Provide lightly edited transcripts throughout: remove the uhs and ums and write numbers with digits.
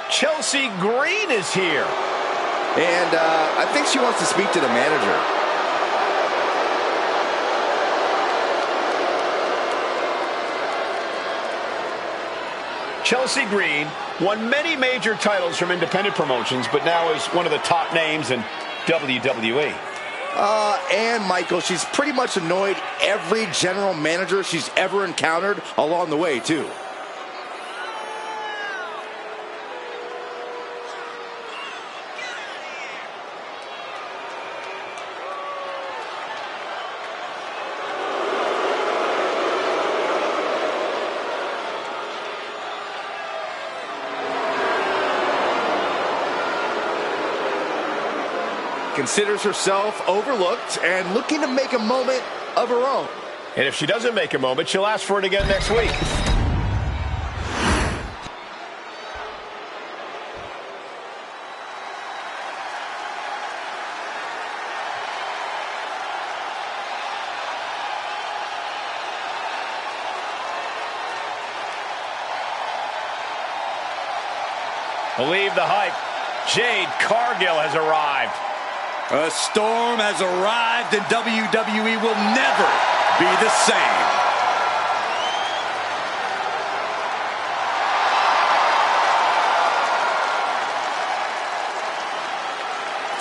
Chelsea Green is here. And I think she wants to speak to the manager. Chelsea Green won many major titles from independent promotions, but now is one of the top names in WWE. And Michael, she's pretty much annoyed every general manager she's ever encountered along the way, too. Considers herself overlooked and looking to make a moment of her own. And if she doesn't make a moment, she'll ask for it again next week. Believe the hype. Jade Cargill has arrived. A storm has arrived and WWE will never be the same.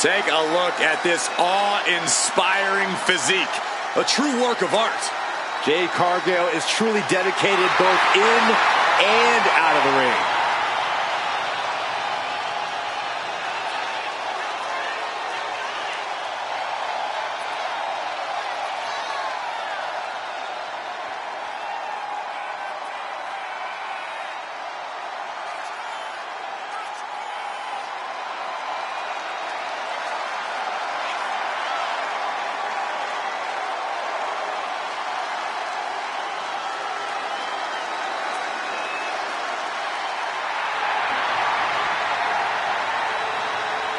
Take a look at this awe-inspiring physique. A true work of art. Jade Cargill is truly dedicated both in and out of the ring.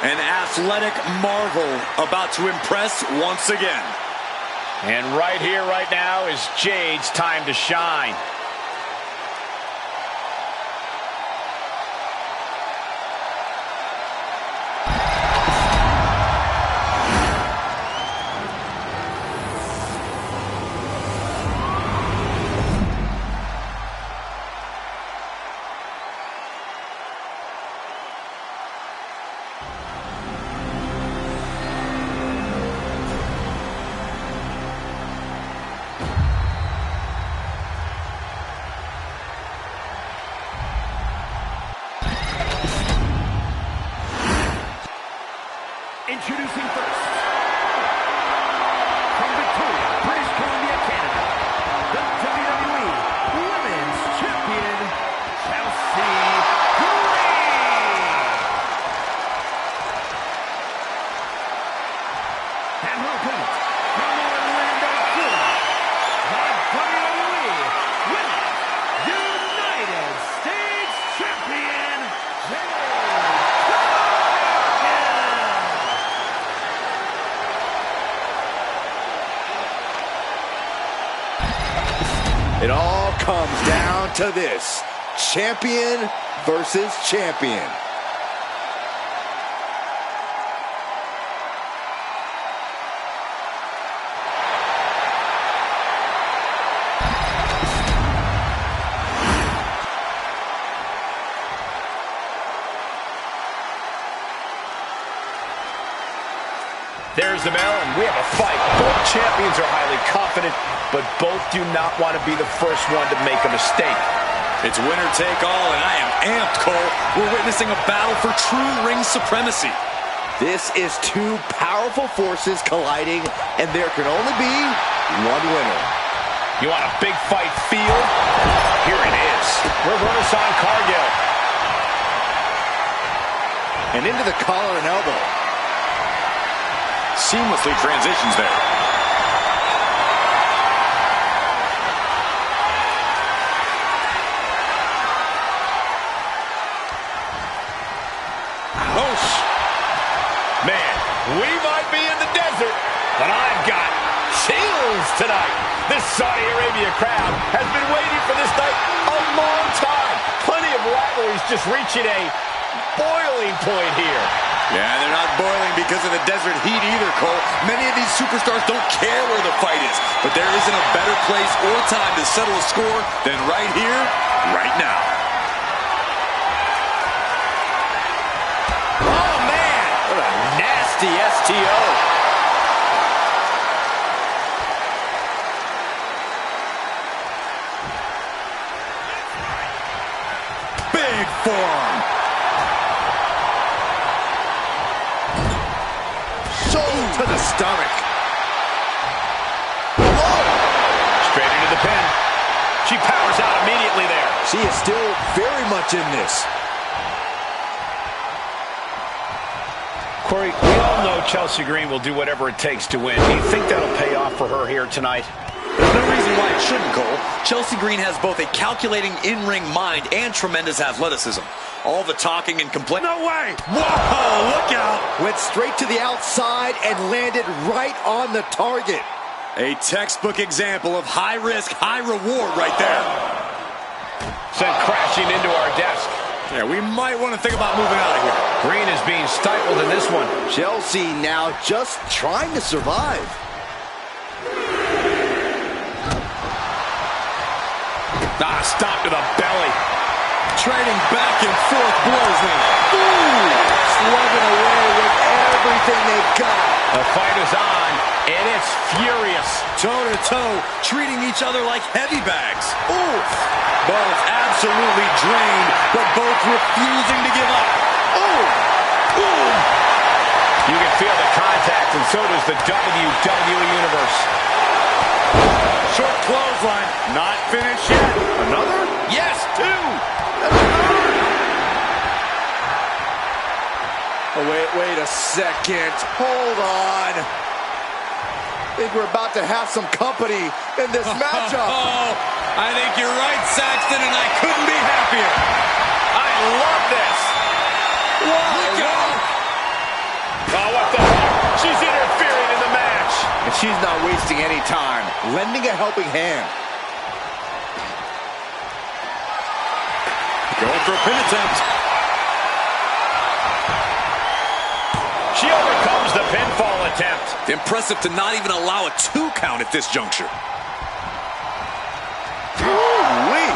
An athletic marvel about to impress once again. And right here, right now is Jade's time to shine. Introducing first, from Victoria, British Columbia, Canada, the WWE Women's Champion, Chelsea Green. And her opponent, from Orlando, Florida, the WWE Women's United States Champion, Jade. It all comes down to this: champion versus champion. There's the bell, and we have a fight. Both champions are highly confident, but both do not want to be the first one to make a mistake. It's winner take all, and I am amped, Cole. We're witnessing a battle for true ring supremacy. This is two powerful forces colliding, and there can only be one winner. You want a big fight feel? Here it is. Reverse on Cargill. And into the collar and elbow. Seamlessly transitions there. Ouch. Man, we might be in the desert, but I've got chills tonight. This Saudi Arabia crowd has been waiting for this night a long time. Plenty of rivalries just reaching a boiling point here. Yeah, they're not boiling because of the desert heat either, Cole. Many of these superstars don't care where the fight is, but there isn't a better place or time to settle a score than right here, right now. Oh, man! What a nasty STO. Big forearm. To the stomach. Straight into the pin. She powers out immediately there. She is still very much in this. Corey, we all know Chelsea Green will do whatever it takes to win. Do you think that'll pay off for her here tonight? There's no reason why it shouldn't, Cole. Chelsea Green has both a calculating in-ring mind and tremendous athleticism. All the talking and complaining. No way! Whoa, look out! Went straight to the outside and landed right on the target. A textbook example of high risk, high reward right there. Sent crashing into our desk. Yeah, we might want to think about moving out of here. Green is being stifled in this one. Chelsea now just trying to survive. Stop to the belly. Trading back and forth blows now. Ooh, slugging away with everything they've got. The fight is on, and it's furious. Toe-to-toe, treating each other like heavy bags. Ooh. Both absolutely drained, but both refusing to give up. Ooh. Ooh. You can feel the contact, and so does the WWE Universe. Short clothesline, not finished yet. Another? Yes, two. Oh, wait a second. Hold on. I think we're about to have some company in this matchup. Oh, I think you're right, Saxton, and I couldn't be happier. I love this. Look out! Oh, what the heck? She's interfering in the match. And she's not wasting any time, lending a helping hand. Going for a pin attempt. She overcomes the pinfall attempt. Impressive to not even allow a 2 count at this juncture. Ooh-wee.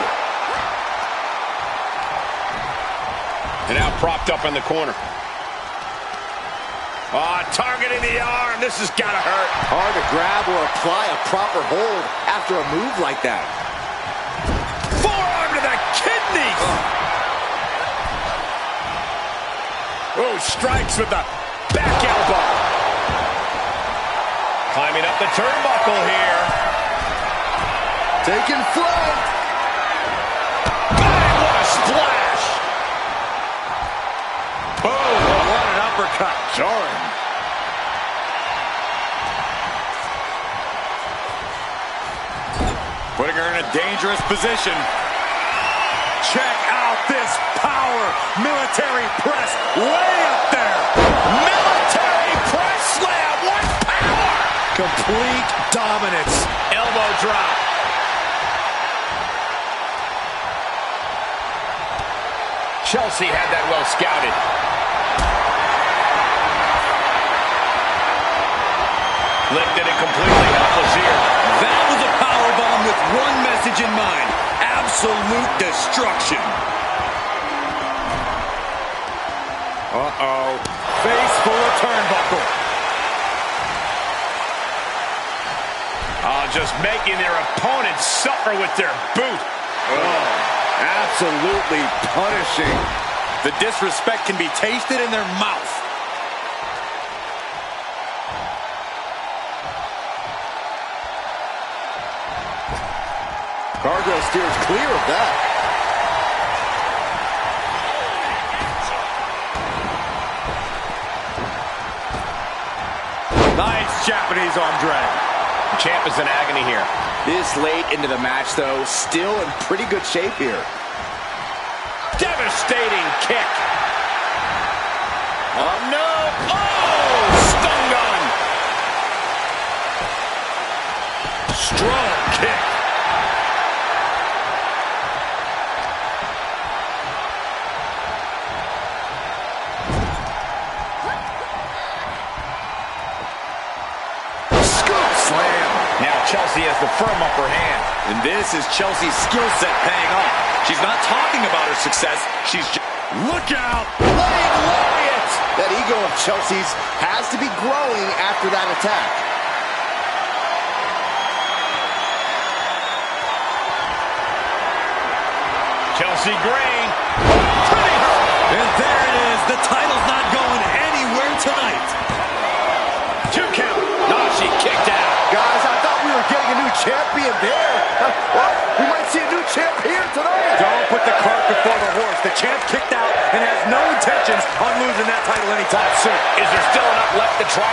And now propped up in the corner. Targeting the arm. This has got to hurt. Hard to grab or apply a proper hold after a move like that. Forearm to the kidneys. Oh, strikes with the back elbow. Climbing up the turnbuckle here. Taking flight. Man, what a splash. Boom, what an uppercut. Jarring. Putting her in a dangerous position. Check out this power. Military press way up there. Military press slam. What power. Complete dominance. Elbow drop. Chelsea had that well scouted. Lifted and completely helpless here. That was a powerbomb with one message in mind. Absolute destruction. Uh-oh. Face full of turnbuckle. Just making their opponents suffer with their boot. Oh, absolutely punishing. The disrespect can be tasted in their mouth. Gargoyle steers clear of that. Nice Japanese arm drag. The champ is in agony here. This late into the match, though, still in pretty good shape here. Devastating kick. Oh, no. Oh, stun gun. Strong kick. Chelsea has the firm upper hand. And this is Chelsea's skill set paying off. She's not talking about her success. She's just... Look out! Blade Lariat! That ego of Chelsea's has to be growing after that attack. Chelsea Green, turning her. And there it is. The title's not going anywhere tonight. 2 count. No, she kicked out. Guys, I thought we were getting a new champion there. Well, we might see a new champ here tonight. Don't put the cart before the horse. The champ kicked out and has no intentions on losing that title anytime soon. Is there still enough left to try?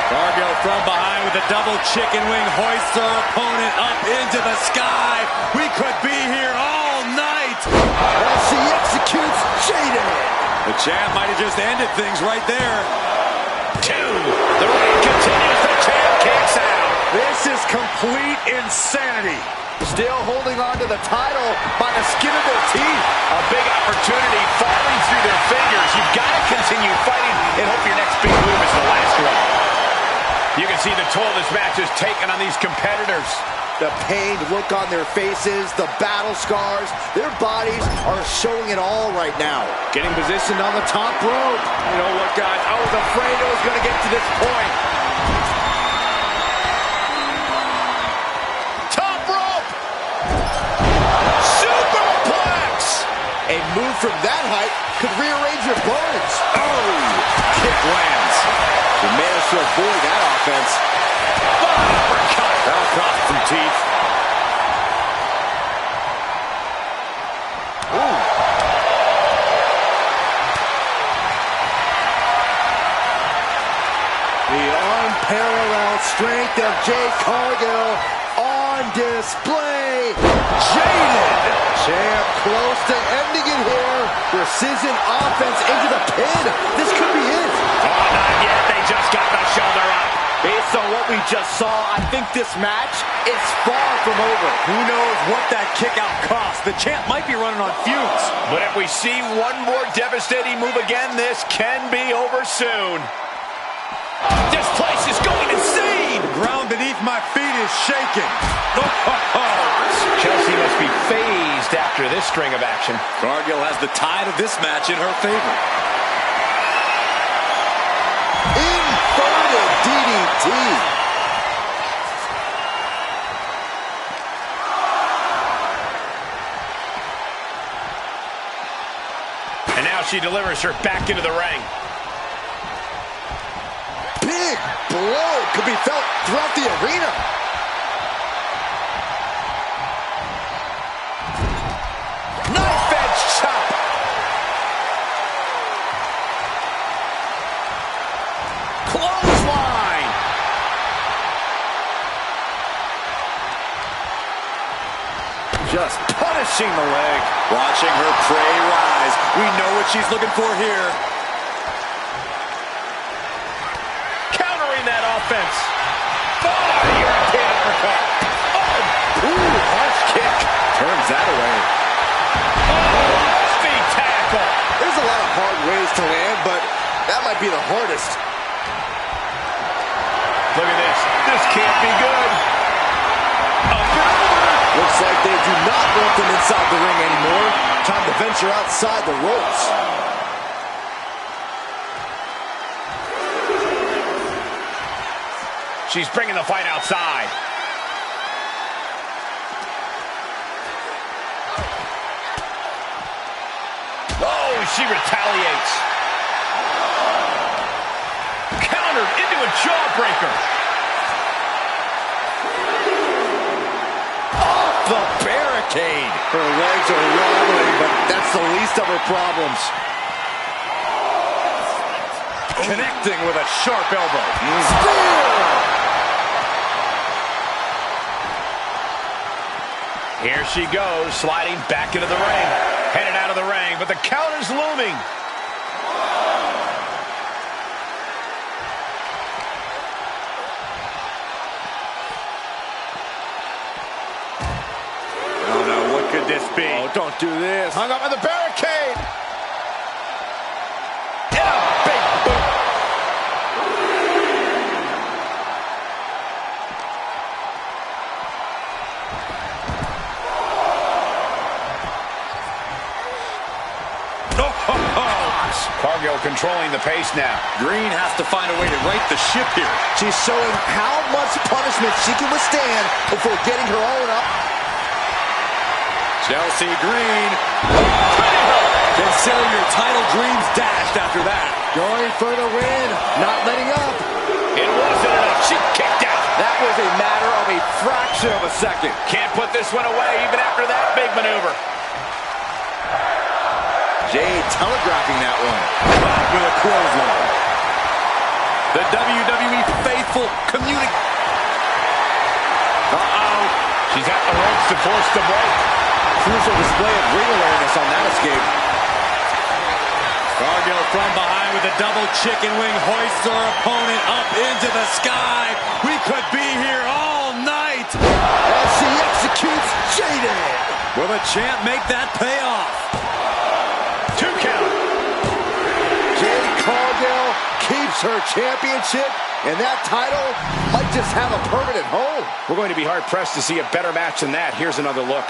Cargill from behind with a double chicken wing hoists her opponent up into the sky. We could be here all night. As she executes Jaded. The champ might have just ended things right there. 2. The reign continues. The champ kicks out. This is complete insanity. Still holding on to the title by the skin of their teeth. A big opportunity falling through their fingers. You've got to continue fighting and hope your next big move is the last one. You can see the toll this match has taken on these competitors. The pained look on their faces, the battle scars, their bodies are showing it all right now. Getting positioned on the top rope. You know what, guys? I was afraid it was going to get to this point. Top rope! Superplex! A move from that height could rearrange your bones. Oh, kick lands. She managed to avoid that offense. Uppercut! That'll cost some teeth. Ooh. The unparalleled strength of Jade Cargill on display. Jaded. Champ close to ending it here. Precision offense into the pin. This could be it. Oh, not yet. They just got the shoulder up. Based on what we just saw, I think this match is far from over. Who knows what that kick out cost? The champ might be running on fumes. But if we see one more devastating move again, this can be over soon. This place is going insane! The ground beneath my feet is shaking. Chelsea must be phased after this string of action. Cargill has the tide of this match in her favor. Inverted DDT. And now she delivers her back into the ring. Big blow could be felt throughout the arena. Knife edge chop. Clothesline! Just punishing the leg. Watching her prey rise. We know what she's looking for here. Countering that offense. Oh, European uppercut. Oh, ooh, harsh kick. Turns that away. Oh, speed tackle. There's a lot of hard ways to land, but that might be the hardest. Look at this. This can't be good. Looks like they do not want them inside the ring anymore. Time to venture outside the ropes. She's bringing the fight outside. Oh, she retaliates. Countered into a jawbreaker. Off the barricade. Her legs are wobbling, but that's the least of her problems. Connecting with a sharp elbow. Spear! Here she goes, sliding back into the ring. Headed out of the ring, but the counter's looming. Oh no, what could this be? Oh, don't do this. Hung up on the barricade. Yeah, big boot. Cargill controlling the pace now. Green has to find a way to right the ship here. She's showing how much punishment she can withstand before getting her own up. Chelsea Green. Consider your title dreams dashed after that. Going for the win, not letting up. It wasn't enough. She kicked out. That was a matter of a fraction of a second. Can't put this one away even after that big maneuver. Jade telegraphing that one. Back with a clothesline. The WWE faithful communicating. She's at the ropes to force the break. Crucial display of ring awareness on that escape. Cargill from behind with a double chicken wing, hoists her opponent up into the sky. We could be here all night. As she executes Jaded. Will the champ make that payoff? 2 count. Jade Cargill keeps her championship, and that title might just have a permanent home. We're going to be hard-pressed to see a better match than that. Here's another look.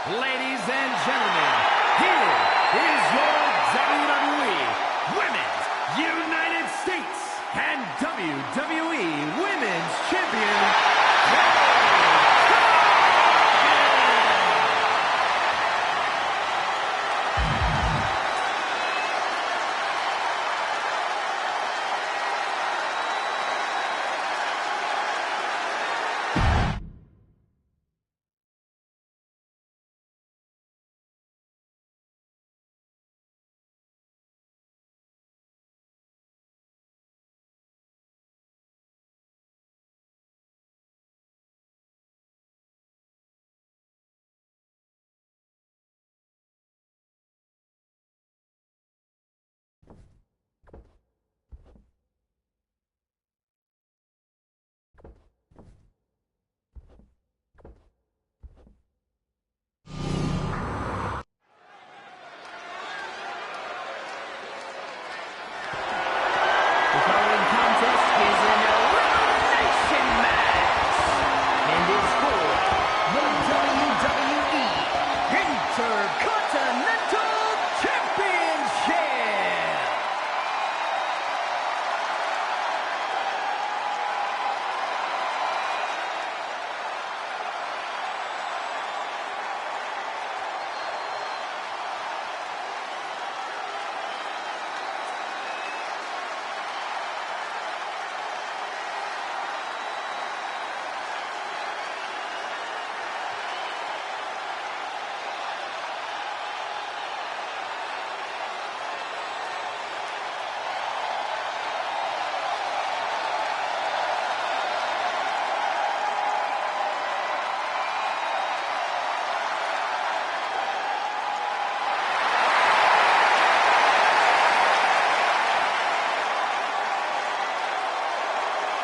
Ladies and gentlemen, here is your WWE Women's United States and WWE Women's Champion,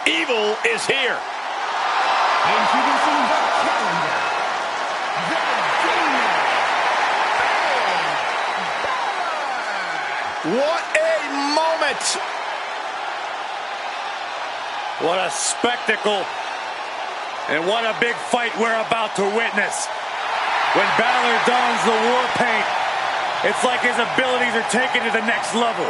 Evil is here. Introducing the challenger, the Demon, Finn Balor. What a moment. What a spectacle. And what a big fight we're about to witness. When Balor dons the war paint, it's like his abilities are taken to the next level.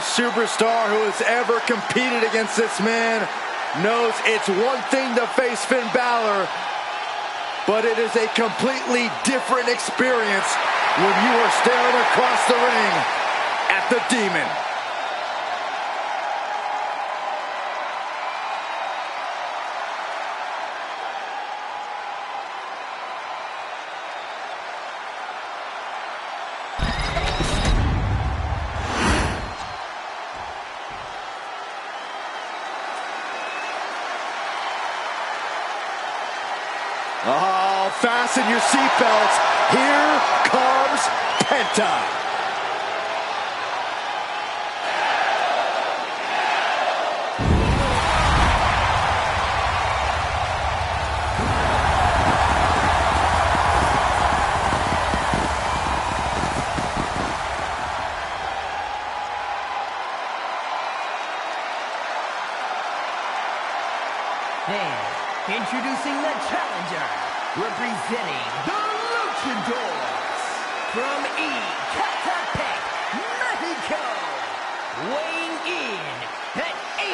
superstar who has ever competed against this man knows it's one thing to face Finn Balor, but it is a completely different experience when you are staring across the ring at the Demon. Oh, fasten your seatbelts. Here comes Penta. And introducing the challenger, representing the Luchadors, from Ecatepec, Mexico, weighing in at 87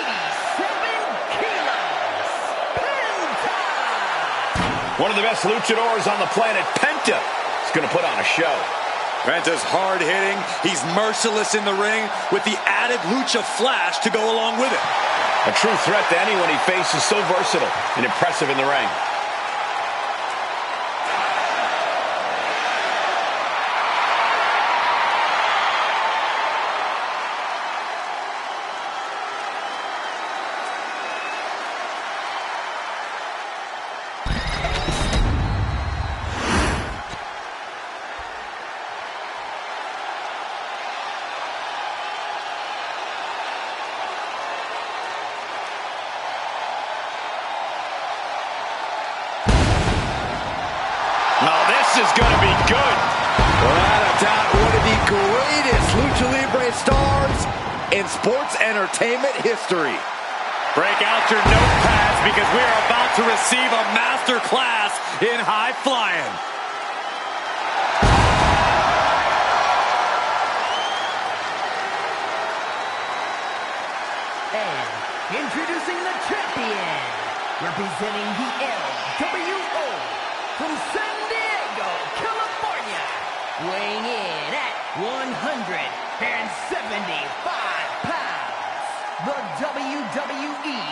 kilos, Penta! One of the best luchadors on the planet, Penta, is going to put on a show. Penta's hard-hitting. He's merciless in the ring with the added lucha flash to go along with it. A true threat to anyone he faces, so versatile and impressive in the ring. This is going to be good. Without a doubt, one of the greatest Lucha Libre stars in sports entertainment history. Break out your notepads because we are about to receive a master class in high flying. And introducing the champion, representing the LWO, from San Diego, California, weighing in at 175 pounds, the WWE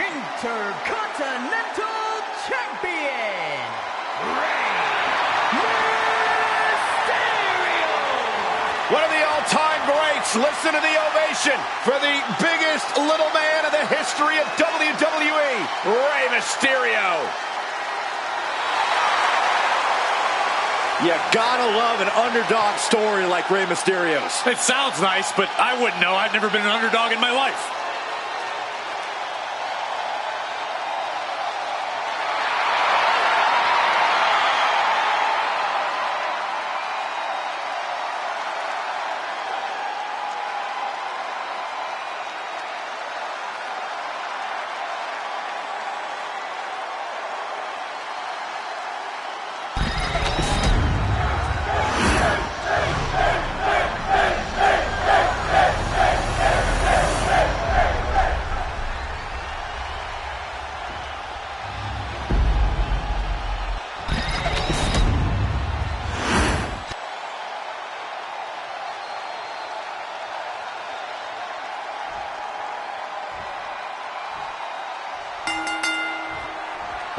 Intercontinental Champion, Rey Mysterio! One of the all-time greats. Listen to the ovation for the biggest little man in the history of WWE, Rey Mysterio. You gotta love an underdog story like Rey Mysterio's. It sounds nice, but I wouldn't know. I've never been an underdog in my life.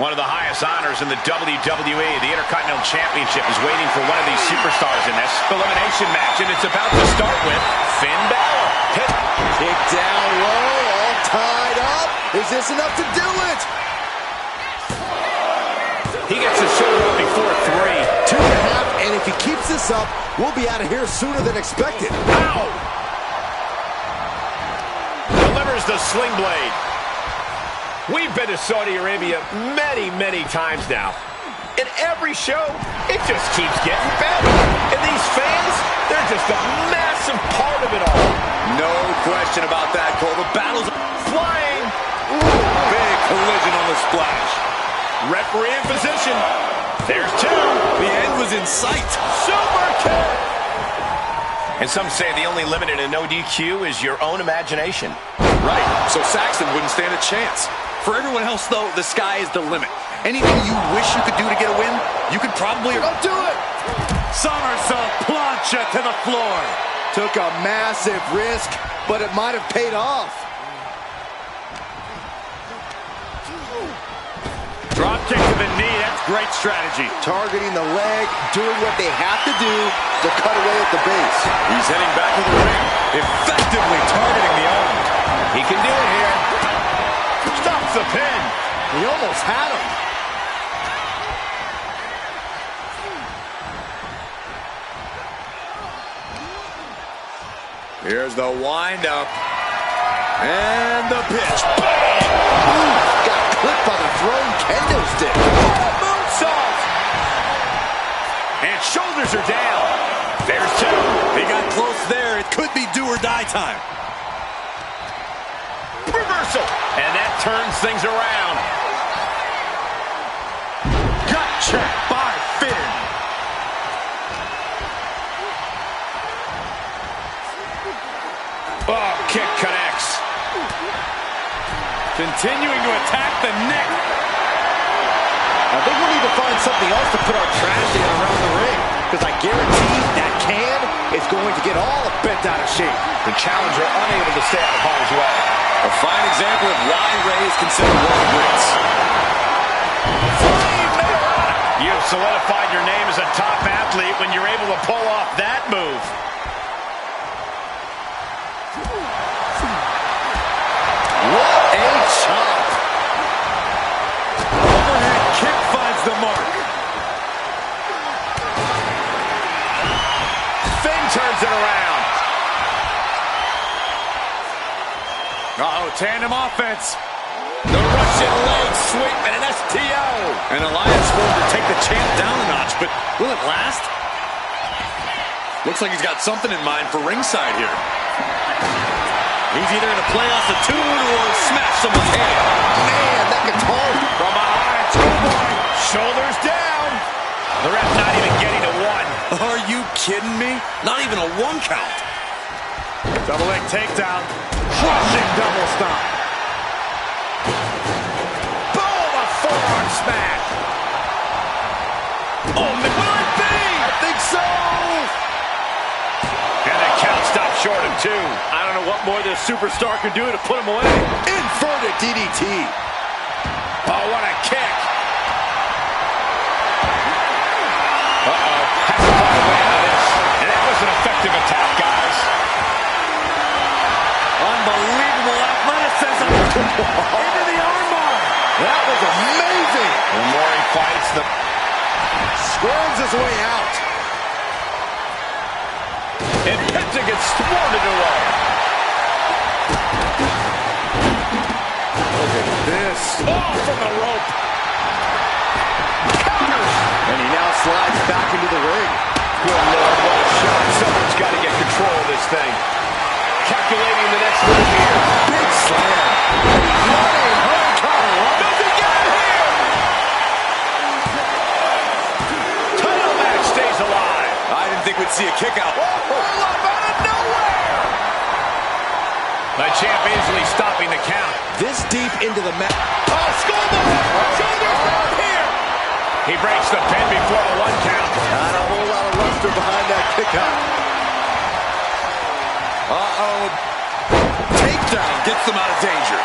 One of the highest honors in the WWE, the Intercontinental Championship, is waiting for one of these superstars in this elimination match, and it's about to start with Finn Balor. Kick down low, all tied up. Is this enough to do it? He gets his shoulder up before 3. 2.5, and if he keeps this up, we'll be out of here sooner than expected. Ow! Delivers the sling blade. We've been to Saudi Arabia many, many times now. In every show, it just keeps getting better. And these fans, they're just a massive part of it all. No question about that, Cole. The battle's Flying. Ooh, big collision on the splash. Referee in position. There's 2. The end was in sight. Super kick. And some say the only limit in a no DQ is your own imagination. Right, so Saxton wouldn't stand a chance. For everyone else, though, the sky is the limit. Anything you wish you could do to get a win, you could probably... Don't do it! Somersault plancha to the floor. Took a massive risk, but it might have paid off. Drop kick to the knee, that's great strategy. Targeting the leg, doing what they have to do to cut away at the base. He's heading back to the ring, effectively targeting the arm. He can do it here. Stops the pin. He almost had him. Here's the wind-up. And the pitch. Ooh, got clipped by the thrown kendo stick. Moonsault. And shoulders are down. There's two. He got close there. It could be do or die time. Reversal. And that turns things around. Gut check by Finn. Oh, kick connects. Continuing to attack the neck. I think we'll need to find something else to put our trash in around the ring, because I guarantee that can is going to get all bent out of shape. The challenger unable to stay out of harm's way. A fine example of why Ray is considered one of the greats. You have solidified your name as a top athlete when you're able to pull off that move. What a chop! Overhead kick finds the mark. Finn turns it around. Uh-oh, tandem offense. The Russian leg sweep and an STO. An alliance formed to take the champ down a notch, but will it last? Looks like he's got something in mind for ringside here. He's either going to play off the tune or smash someone's head. Man, that guitar From behind, schoolboy. Shoulders down. The ref not even getting to one. Are you kidding me? Not even a one count. Double leg takedown. Crushing double stomp. Boom, a forearm smack. Oh, will it be? I think so! And the count stopped short of two. I don't know what more this superstar can do to put him away. Inverted DDT. Oh, what a kick. Uh-oh. Has to find a way out of this. And that was an effective attack, guys. Unbelievable athleticism. Into the armbar. That was amazing! The more he fights, the... Squirms his way out. And Penta gets thwarted away. Look at this. Oh, from the rope. Counters. And he now slides back into the ring. Good Lord, what a shot. Someone's got to get control of this thing. Calculating the next move here. Big slam. Running hurricane. Does he get it here? Title match stays alive. I didn't think we'd see a kick out. Roll up out of nowhere. The champ easily stopping the count. This deep into the mat. Oh, schoolboy. Shoulders down here. He breaks the pin before the one count. Not a whole lot of luster behind that kick out. Uh-oh. Takedown gets them out of danger.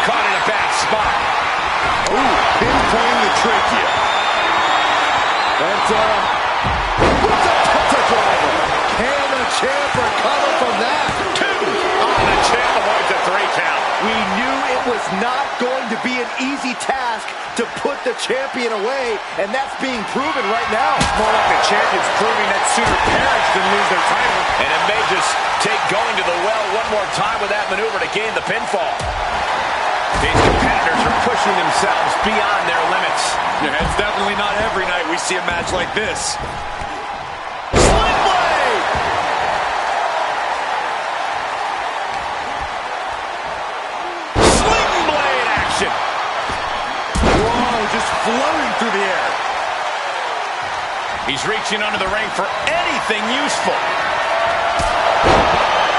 Caught in a bad spot. Ooh, pinpointing the trachea. Penta with the Penta driver. Can the champ recover from that? Two. Oh, the champ avoids a 3 count. We knew it was not going to be an easy task to put the champion away, and that's being proven right now. More like the champions proving that sooner perish than lose their title. And it may just take going to the well one more time with that maneuver to gain the pinfall. These competitors are pushing themselves beyond their limits. Yeah, it's definitely not every night we see a match like this. Sling blade! Sling blade action! Whoa, just floating through the air. He's reaching under the ring for anything useful.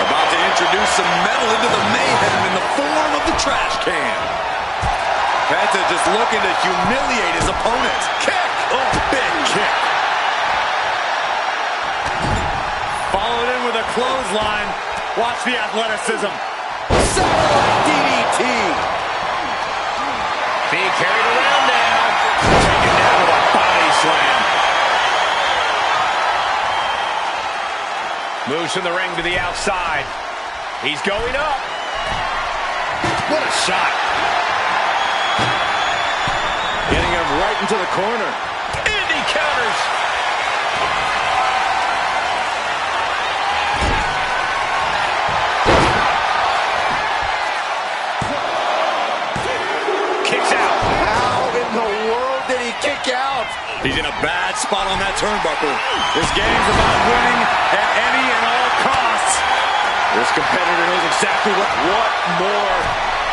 About to introduce some metal into the mayhem in the form of the trash can. Penta just looking to humiliate his opponent. Kick! Oh, big kick. Followed in with a clothesline. Watch the athleticism. Satellite DDT. Being carried around now. Taken down with a body slam. Moves from the ring to the outside. He's going up. What a shot. Getting him right into the corner. And he counters. Kicks out. How in the world did he kick out? He's in a bad spot on that turnbuckle. This game's about winning at any and all costs. This competitor knows exactly what more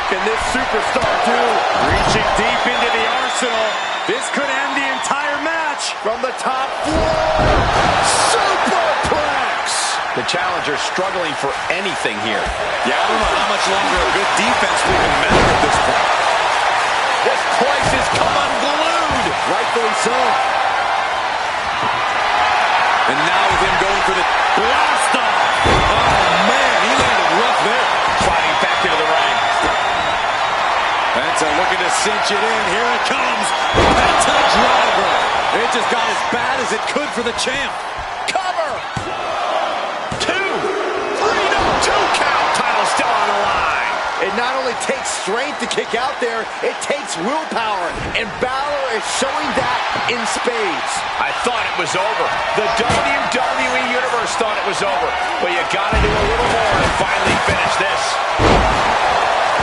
can this superstar do? Reaching deep into the arsenal. This could end the entire match. From the top floor. Superplex. The challenger struggling for anything here. Yeah, I don't know how much longer a good defense we can measure at this point. This place has come unglued. Rightfully so. And now with him going for the blast off. Oh, man, he landed rough there. Sliding back into the ring. Penta looking to cinch it in. Here it comes. Penta driver. It just got as bad as it could for the champ. Cover. 2. 3. No, 2 count. Title still on the line. It not only takes strength to kick out there, it takes willpower. And Balor is showing that in spades. I thought it was over. The WWE Universe thought it was over. But you got to do a little more to finally finish this.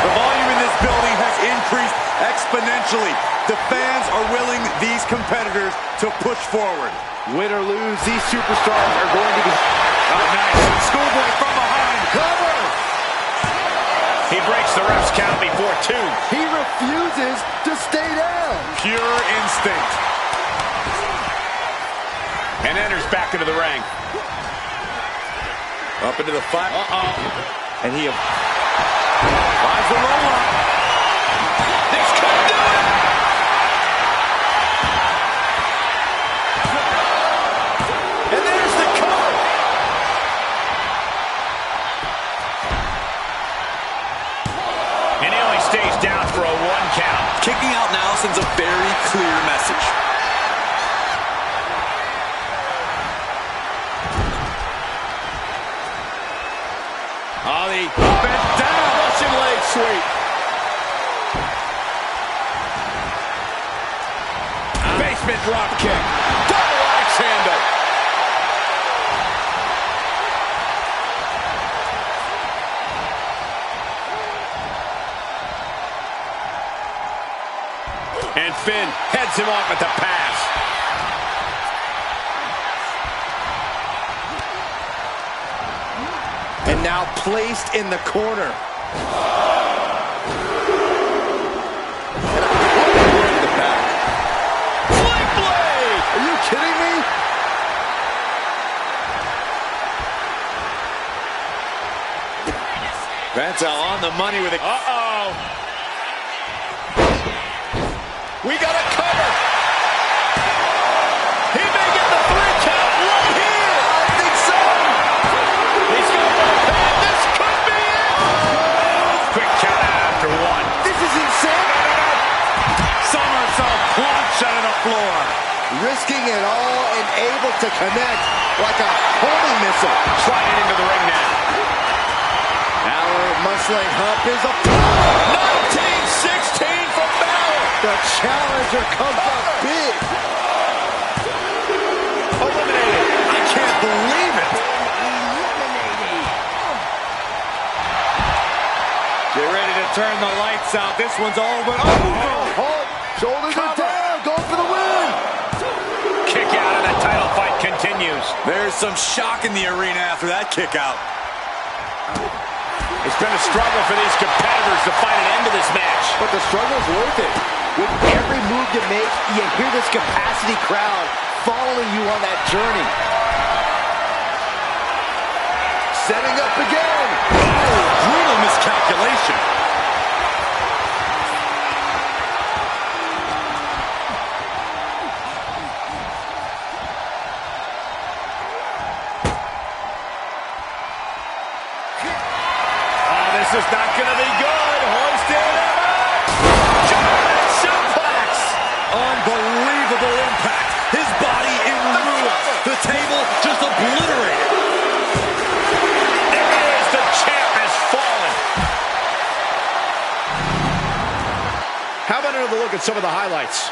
The volume in this building has increased exponentially. The fans are willing these competitors to push forward. Win or lose, these superstars are going to be... Oh, nice. Schoolboy from behind. Cover! He breaks the ref's count before 2. He refuses to stay down. Pure instinct. And enters back into the ring. Up into the fight. And he... Finds the roll-up. This could do it. And there's the cover. And he only stays down for a 1 count. Kicking out now sends a very clear message. Oh, the up and down. Russian leg sweep. Basement drop kick. Double axe handle. And Finn heads him off at the pass. And now placed in the corner. Sling blade! Are you kidding me? Penta on the money with a... Uh-oh. We got a cover. He may get the 3 count right here. I think so. He's going for the pin. This could be it. Quick count out after 1. This is insane. Somersault plunge out of the floor. Risking it all and able to connect like a homing missile. Sliding into the ring now. Balor muscling hump is a 19-16 from Balor. The challenger comes up big. Eliminated. I can't believe it. Get ready to turn the lights out. This one's all but over. Hold. Shoulders are down. Go for the win. Kick out and the title fight continues. There's some shock in the arena after that kick out. It's been a struggle for these competitors to find an end to this match. But the struggle's worth it. With every move you make, you hear this capacity crowd following you on that journey. Setting up again. Oh, brutal miscalculation. Oh, this is not going to be good. Hoisted up. German suplex. Unbelievable impact. His body in ruins. The table just obliterated. There it is. The champ has fallen. How about another look at some of the highlights?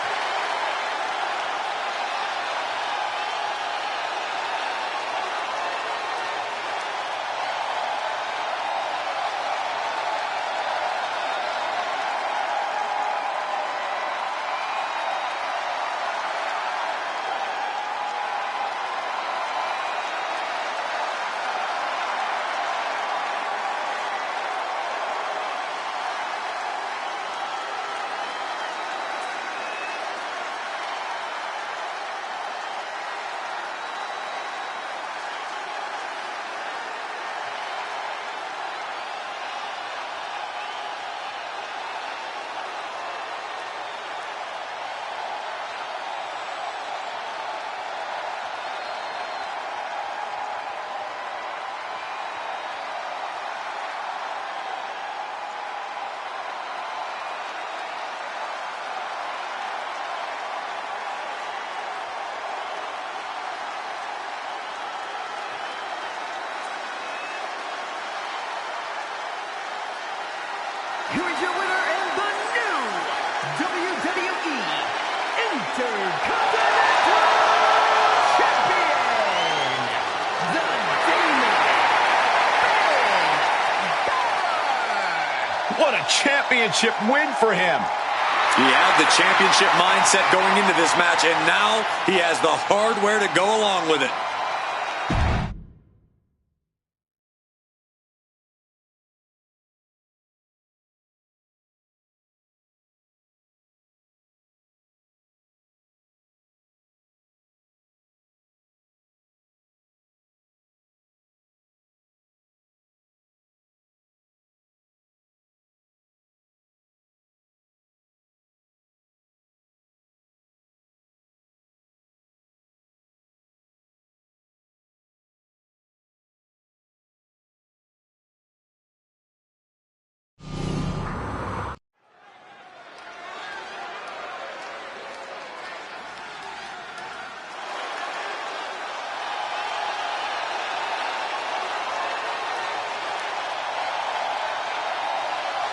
Here is your winner and the new WWE Intercontinental Champion, the Demon, Finn Balor. What a championship win for him. He had the championship mindset going into this match, and now he has the hardware to go along with it.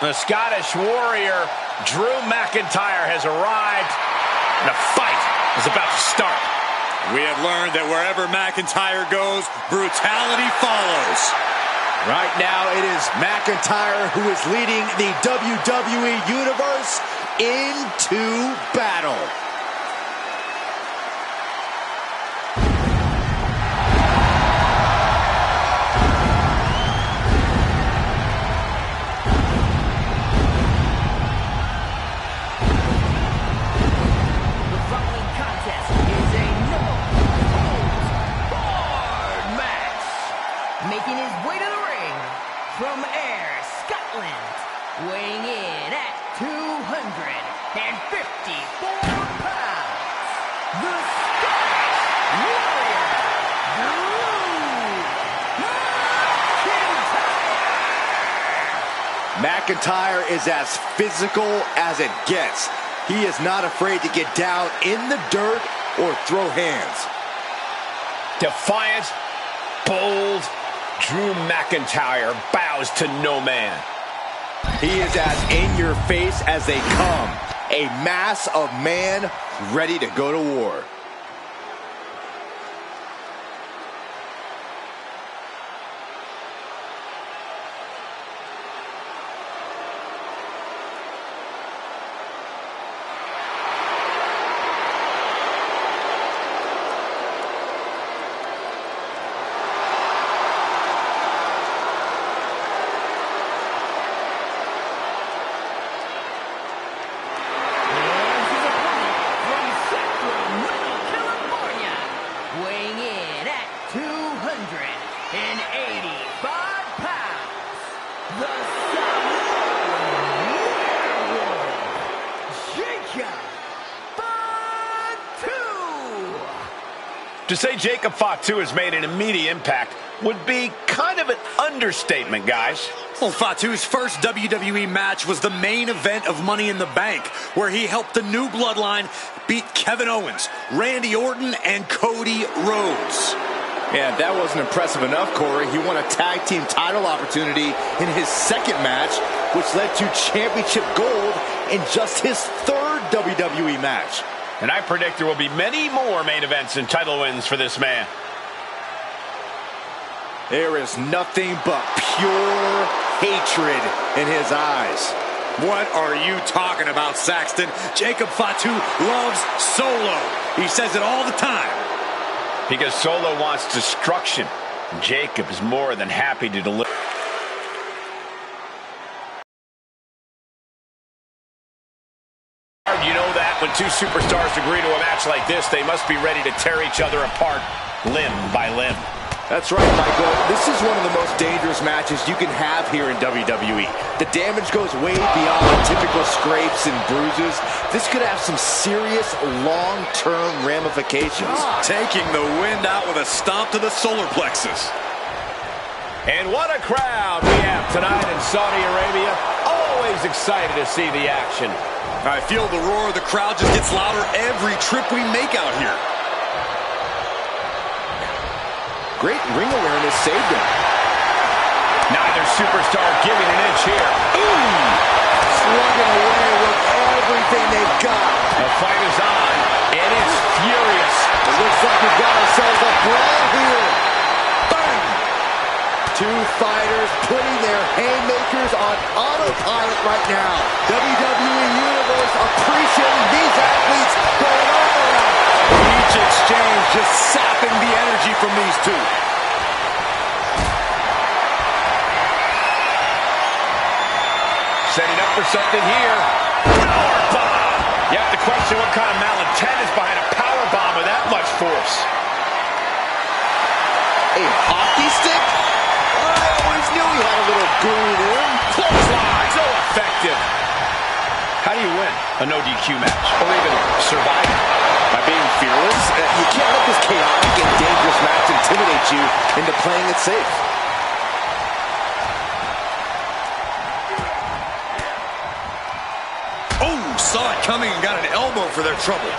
The Scottish Warrior, Drew McIntyre, has arrived, and a fight is about to start. We have learned that wherever McIntyre goes, brutality follows. Right now, it is McIntyre who is leading the WWE Universe into battle. Making his way to the ring from Ayr, Scotland, weighing in at 254 pounds, the Scottish Warrior, Drew McIntyre is as physical as it gets. He is not afraid to get down in the dirt or throw hands. Defiant, bold, Drew McIntyre bows to no man. He is as in your face as they come. A mass of man ready to go to war. To say Jacob Fatu has made an immediate impact would be kind of an understatement, guys. Well, Fatu's first WWE match was the main event of Money in the Bank, where he helped the new bloodline beat Kevin Owens, Randy Orton, and Cody Rhodes. Yeah, that wasn't impressive enough, Corey. He won a tag team title opportunity in his second match, which led to championship gold in just his third WWE match. And I predict there will be many more main events and title wins for this man. There is nothing but pure hatred in his eyes. What are you talking about, Saxton? Jacob Fatu loves Solo. He says it all the time. Because Solo wants destruction. Jacob is more than happy to deliver. You know that when two superstars agree to a match like this, they must be ready to tear each other apart limb by limb. That's right, Michael. This is one of the most dangerous matches you can have here in WWE. The damage goes way beyond typical scrapes and bruises. This could have some serious long-term ramifications. Taking the wind out with a stomp to the solar plexus. And what a crowd we have tonight in Saudi Arabia. Always excited to see the action. I feel the roar of the crowd just gets louder every trip we make out here. Great ring awareness saved him. Neither superstar giving an inch here. Ooh! Slugging away with everything they've got. The fight is on, and it's furious. It looks like we've got ourselves a brawl here. Bang! Two fighters putting their haymakers on autopilot right now. WWE Universe appreciating these athletes going all around. Each exchange just sapping the energy from these two. Setting up for something here. Powerbomb! You have to question what kind of malintent is behind a powerbomb with that much force. A hockey stick? I always knew he had a little gooey there. Clothesline! So effective. How do you win a no DQ match? Or even survive it? By being fearless? You can't let this chaotic and dangerous match intimidate you into playing it safe. Oh, saw it coming and got an elbow for their trouble.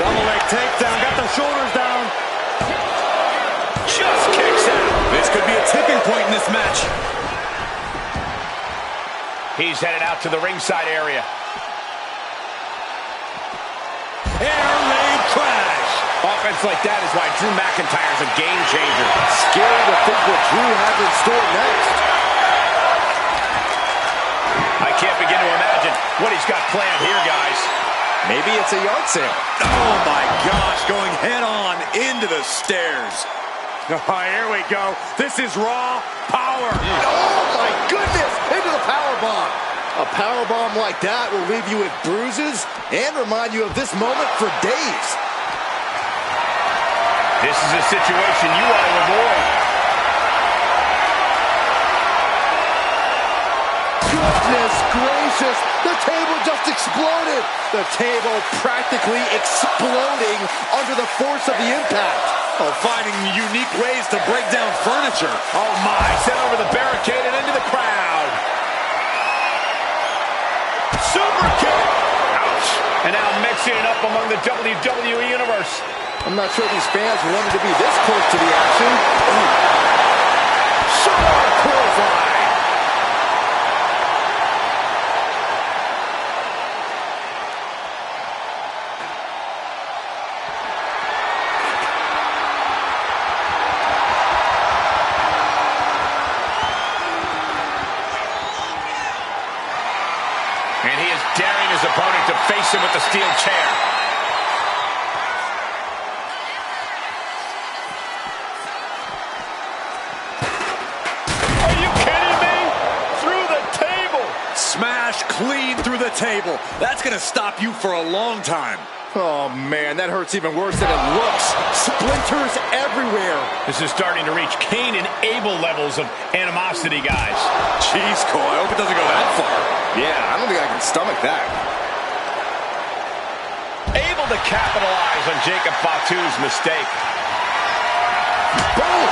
Double leg takedown, got the shoulders down. Just kicks out. This could be a tipping point in this match. He's headed out to the ringside area. Air raid crash. Offense like that is why Drew McIntyre's a game changer. Scary to think what Drew has in store next. I can't begin to imagine what he's got planned here, guys. Maybe it's a yard sale. Oh my gosh, going head on into the stairs. Oh, here we go. This is raw power. Oh my goodness! Into the powerbomb. A powerbomb like that will leave you with bruises and remind you of this moment for days. This is a situation you want to avoid. Goodness gracious! The table just exploded! The table practically exploding under the force of the impact. Oh, finding unique ways to break down furniture. Oh my, sent over the barricade and into the crowd. Super kick! Ouch! And now mixing it up among the WWE Universe. I'm not sure these fans wanted to be this close to the action. Sharp clothesline! And he is daring his opponent to face him with the steel chair. Are you kidding me? Through the table. Smash clean through the table. That's going to stop you for a long time. Oh man, that hurts even worse than it looks. Splinters everywhere. This is starting to reach Cain and Abel levels of animosity, guys. Jeez, Cole, I hope it doesn't go that far. Yeah, I don't think I can stomach that. Abel to capitalize on Jacob Fatu's mistake. Boom!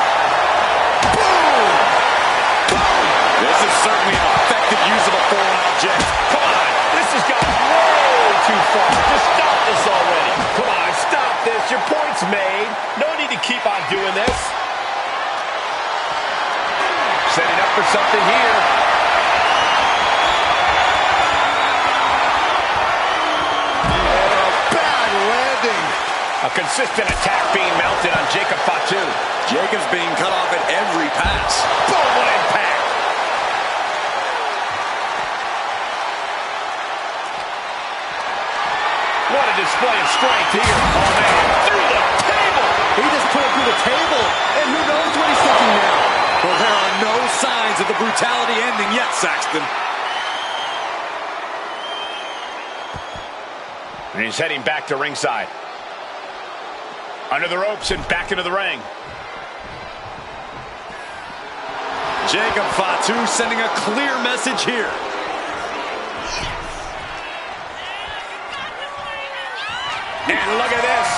Boom! Boom! This is certainly an effective use of a foreign object. Come on, this has gone way too far. Just stop this already. Come on, stop this. Your point's made. No need to keep on doing this. Setting up for something here. Bad landing. A consistent attack being mounted on Jacob Fatu. Jacob's being cut off at every pass. Boom, what impact. What a display of strength here. Oh, man, through the table. He just put him through the table, and who knows what he's thinking now. Well, there are no signs of the brutality ending yet, Saxton. And he's heading back to ringside. Under the ropes and back into the ring. Jacob Fatu sending a clear message here. And look at this.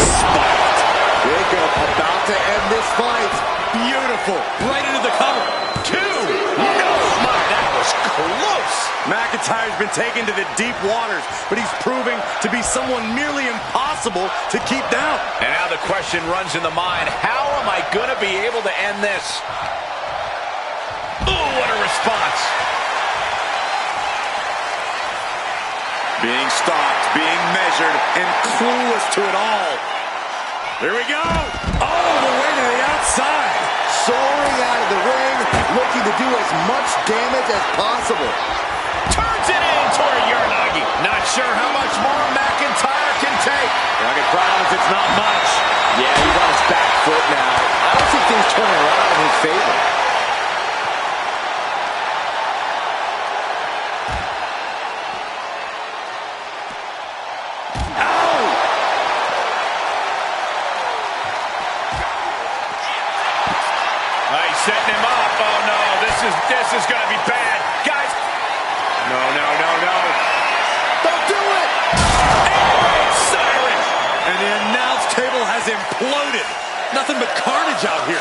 Spiked. Jacob about to end this fight. Beautiful. Right into the cover. Two. No, my, that was close. McIntyre's been taken to the deep waters, but he's proving to be someone merely impossible to keep down. And now the question runs in the mind, how am I going to be able to end this? Ooh, what a response. Being stalked, being measured, and clueless to it all. Here we go. Oh, the way to the outside. Soaring out of the ring, looking to do as much damage as possible. Turns it in toward Uranagi. Not sure how much more McIntyre can take. I can promise it's not much. Yeah, he's on his back foot now. I don't see things turning around in his favor. Setting him up. Oh, no. This is going to be bad. Guys. No. Don't do it! And siren. And the announce table has imploded. Nothing but carnage out here.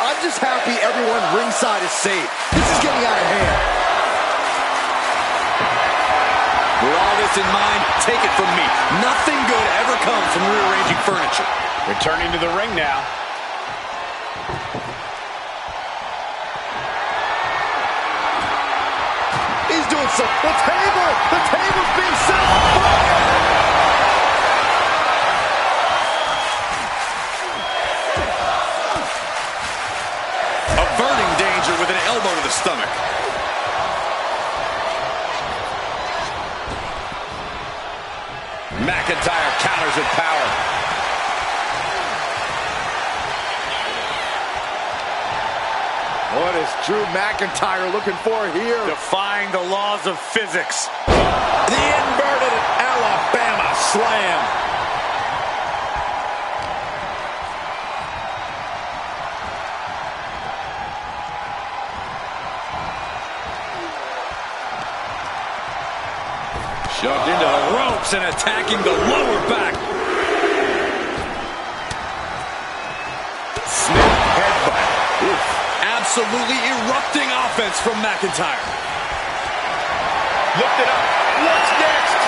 I'm just happy everyone ringside is safe. This is getting out of hand. With all this in mind, take it from me. Nothing good ever comes from rearranging furniture. Returning to the ring now. He's doing so. The table's being set on fire. Averting danger with an elbow to the stomach. McIntyre counters with power. What is Drew McIntyre looking for here? Defying the laws of physics. The inverted Alabama slam. Shoved into the ropes and attacking the lower back. Snap headbutt. Oof. Absolutely erupting offense from McIntyre. Lift it up. What's next?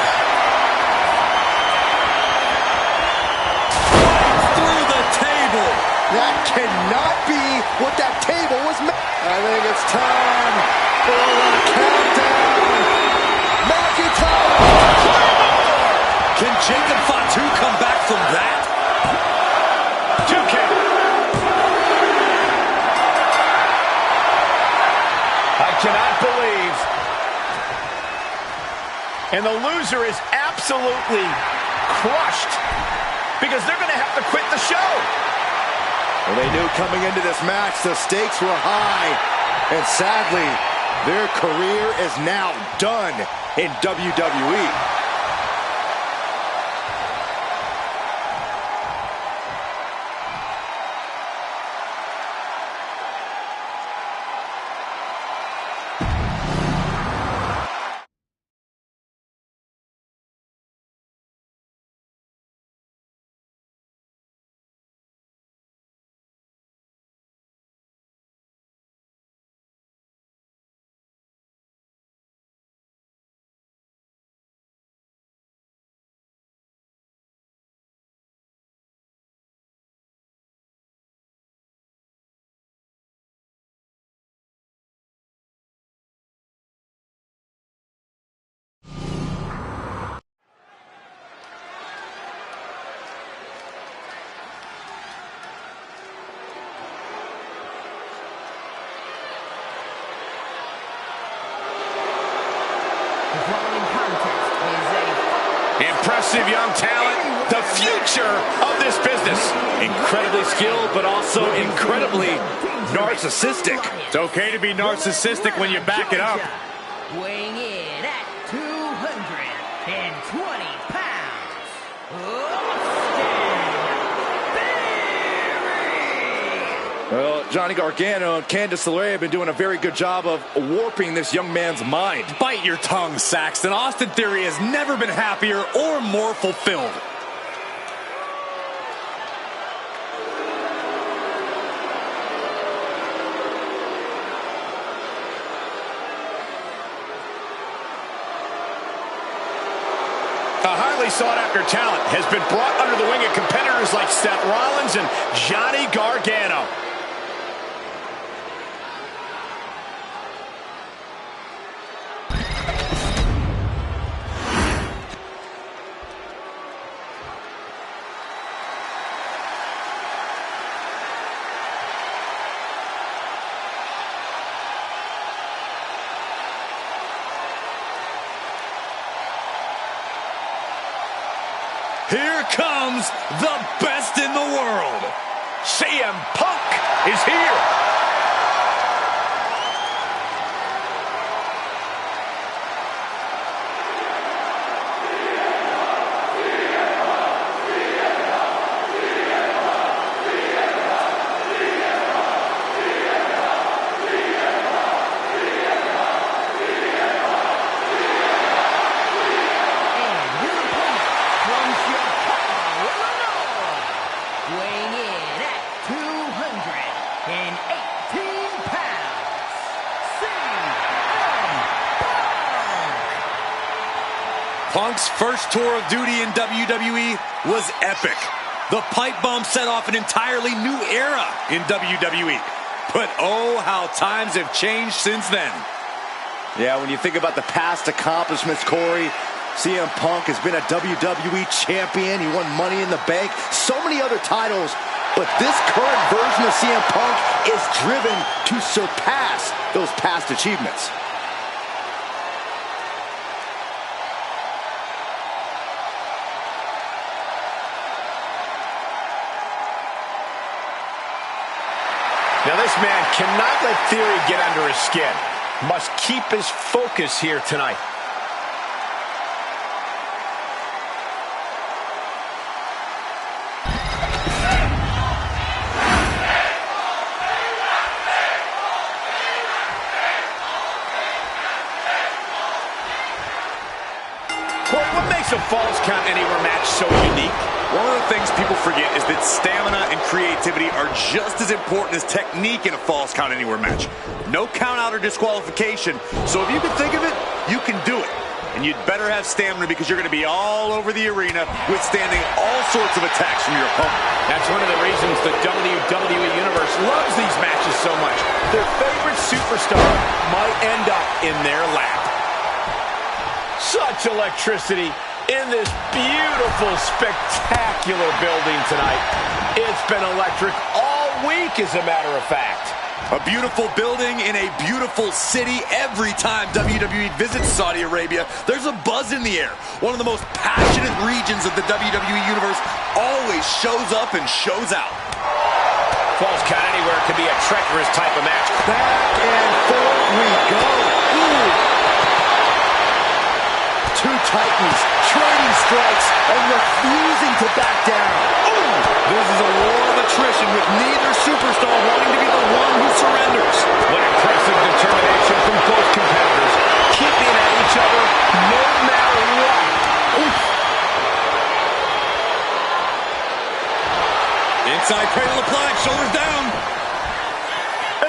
Through the table. That cannot be what that table was meant. I think it's time for a countdown. McIntyre. Can Jacob Fatu come back from that? 2 count. I cannot believe. And the loser is absolutely crushed because they're going to have to quit the show. Well, they knew coming into this match the stakes were high. And sadly, their career is now done in WWE. Impressive young talent, the future of this business. Incredibly skilled, but also incredibly narcissistic. It's okay to be narcissistic when you back it up. Weighing in at 220 pounds, Well, Johnny Gargano and Candice LeRae have been doing a very good job of warping this young man's mind. Bite your tongue, Saxton. Austin Theory has never been happier or more fulfilled. A highly sought-after talent has been brought under the wing of competitors like Seth Rollins and Johnny Gargano. Here comes the best in the world. CM Punk is here. weighing in at 218 pounds, CM Punk. Punk's first tour of duty in WWE was epic. The pipe bomb set off an entirely new era in WWE. But oh, how times have changed since then. Yeah, when you think about the past accomplishments, Corey, CM Punk has been a WWE champion. He won Money in the Bank, so many other titles. But this current version of CM Punk is driven to surpass those past achievements. Now this man cannot let Theory get under his skin. Must keep his focus here tonight. Corey, what makes a Falls Count Anywhere match so unique? One of the things people forget is that stamina and creativity are just as important as technique in a Falls Count Anywhere match. No count out or disqualification, so if you can think of it, you can do it. And you'd better have stamina because you're going to be all over the arena withstanding all sorts of attacks from your opponent. That's one of the reasons the WWE Universe loves these matches so much. Their favorite superstar might end up in their lap. Such electricity in this beautiful, spectacular building tonight. It's been electric all week, as a matter of fact. A beautiful building in a beautiful city. Every time WWE visits Saudi Arabia, there's a buzz in the air. One of the most passionate regions of the WWE Universe always shows up and shows out. Falls Count Anywhere can be a treacherous type of match. Back and forth we go. Ooh. Two Titans trading strikes and refusing to back down. Ooh. This is a war of attrition with neither superstar wanting to be the one who surrenders. What impressive determination from both competitors, keeping at each other no matter what. Oof. Inside cradle applied, shoulders down.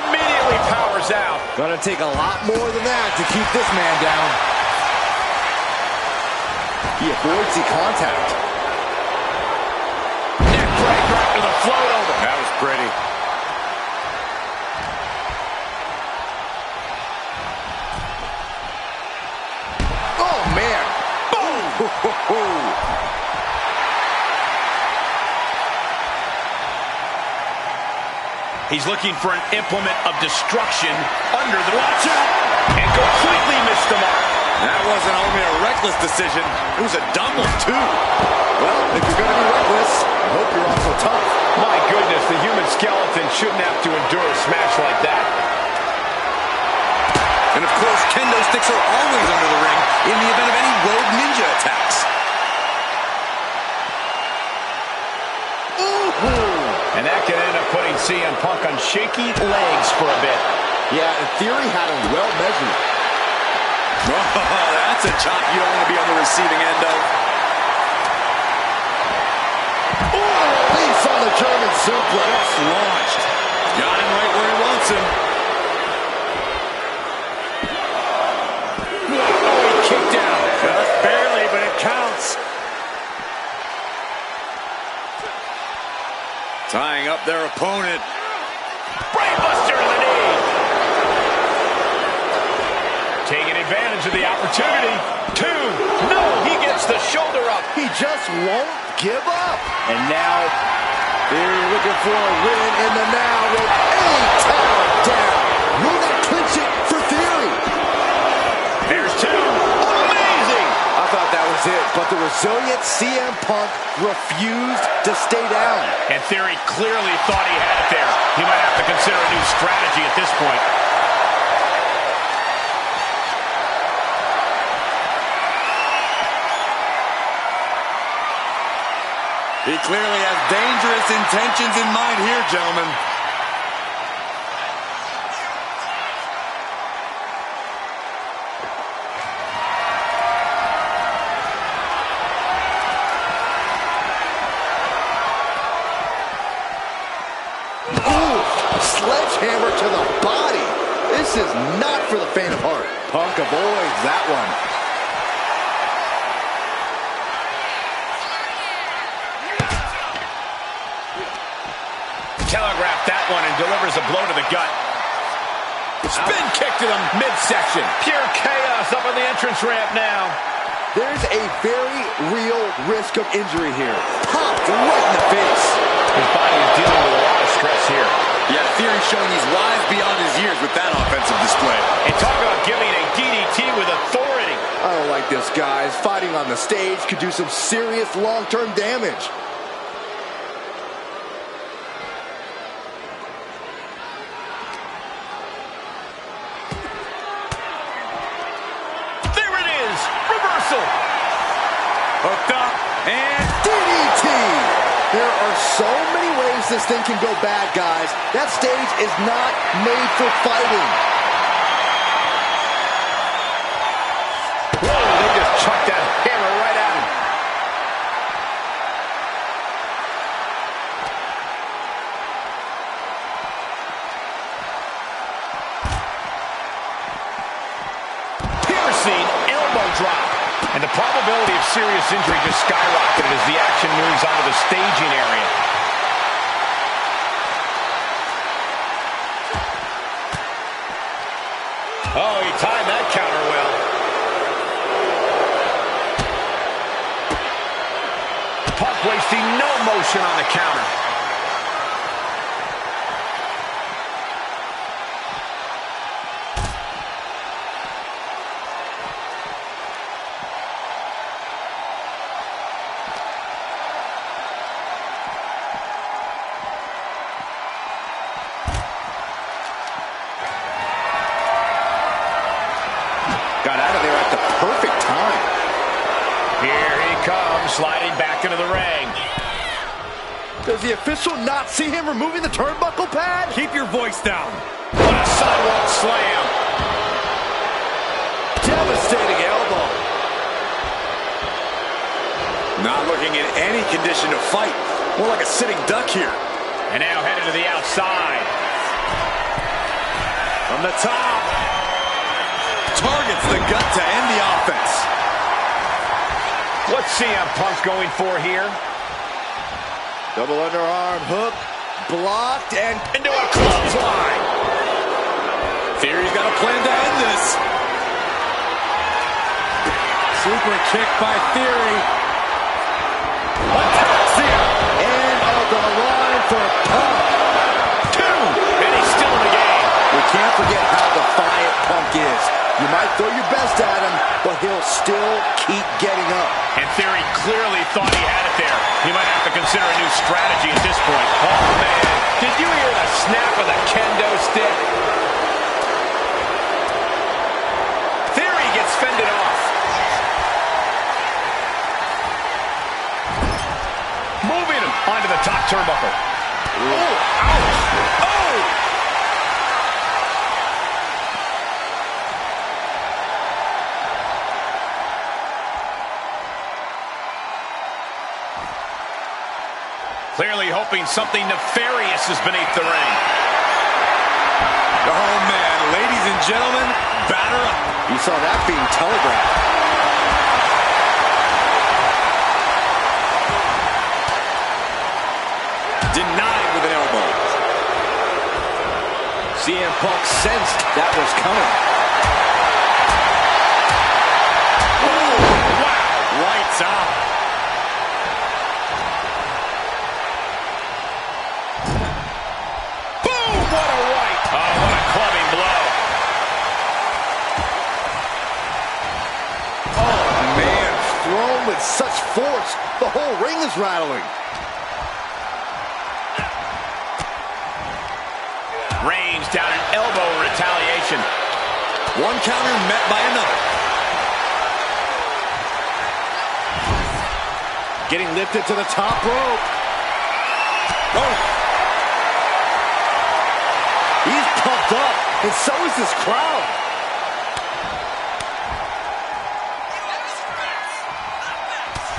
Immediately powers out. Gonna take a lot more than that to keep this man down. He avoids the contact. Neck breaker after the float over. That was pretty. Oh, man. Boom! He's looking for an implement of destruction under the watch out and completely missed the mark. That wasn't only a reckless decision. It was a dumb one, too. Well, if you're going to be reckless, I hope you're also tough. My goodness, the human skeleton shouldn't have to endure a smash like that. And of course, kendo sticks are always under the ring in the event of any rogue ninja attacks. And that could end up putting CM Punk on shaky legs for a bit. Yeah, in theory, had him well measured. Oh, that's a chop you don't want to be on the receiving end of. Release on the German suplex. Launched. Got him right where he wants him. Oh, he kicked out. Just barely, but it counts. Tying up their opponent. Brainbuster to the knee. Taking advantage of the opportunity. 2. No, he gets the shoulder up. He just won't give up. And now, they're looking for a win in the now with a towel down. Will that clinch it for Theory? There's 2. Amazing. I thought that was it, but the resilient CM Punk refused to stay down. And Theory clearly thought he had it there. He might have to consider a new strategy at this point. He clearly has dangerous intentions in mind here, gentlemen. Sledgehammer to the body. This is not for the faint of heart. Punk avoids that one. Telegraphed that one and delivers a blow to the gut. Spin kick to the midsection. Pure chaos up on the entrance ramp now. There's a very real risk of injury here. Popped right in the face. His body is dealing with a lot of stress here. Yeah, Theory showing he's wise beyond his years with that offensive display. And talk about giving a DDT with authority. I don't like this, guys. Fighting on the stage could do some serious long-term damage. There it is. Reversal. Hooked up and DDT! There are so many ways this thing can go bad, guys. That stage is not made for fighting. Whoa, they just chucked that hammer right at him. Piercing elbow drop. And the probability of serious injury just skyrocketed as the action moves onto the staging area. Oh, he timed that counter well. Punk wasting no motion on the counter. Got out of there at the perfect time. Here he comes, sliding back into the ring. Does the official not see him removing the turnbuckle pad? keep your voice down. What a sidewalk slam. Devastating elbow. Not looking in any condition to fight. More like a sitting duck here. And now headed to the outside. From the top. Targets the gut to end the offense. What's CM Punk going for here? Double underarm hook. Blocked and Into a clothesline. Theory's got a plan to end this. Super kick by Theory. Attacks him. end of the line for Punk. 2. And he's still in the game. We can't forget how defiant Punk is. You might throw your best at him, but he'll still keep getting up. And Theory clearly thought he had it there. He might have to consider a new strategy at this point. Oh, man. Did you hear the snap of the kendo stick? Theory gets fended off. Moving him onto the top turnbuckle. Oh, ouch. Oh! Clearly hoping something nefarious is beneath the ring. Oh, man. Ladies and gentlemen, batter up. You saw that being telegraphed. Denied with an elbow. CM Punk sensed that was coming. Oh, wow. Lights out. What a right! Oh, what a clubbing blow. Oh, man. Thrown with such force, the whole ring is rattling. Range down an elbow retaliation. One counter met by another. Getting lifted to the top rope. Oh. He's pumped up, and so is this crowd.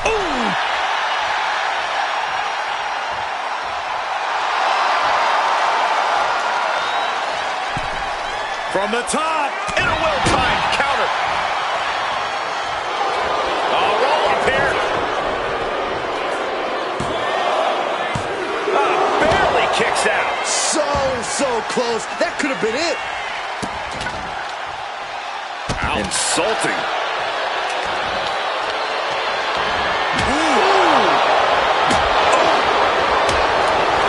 Ooh. From the top. And a well-timed counter. Oh, roll up here. Barely kicks out. So close. That could have been it. Insulting.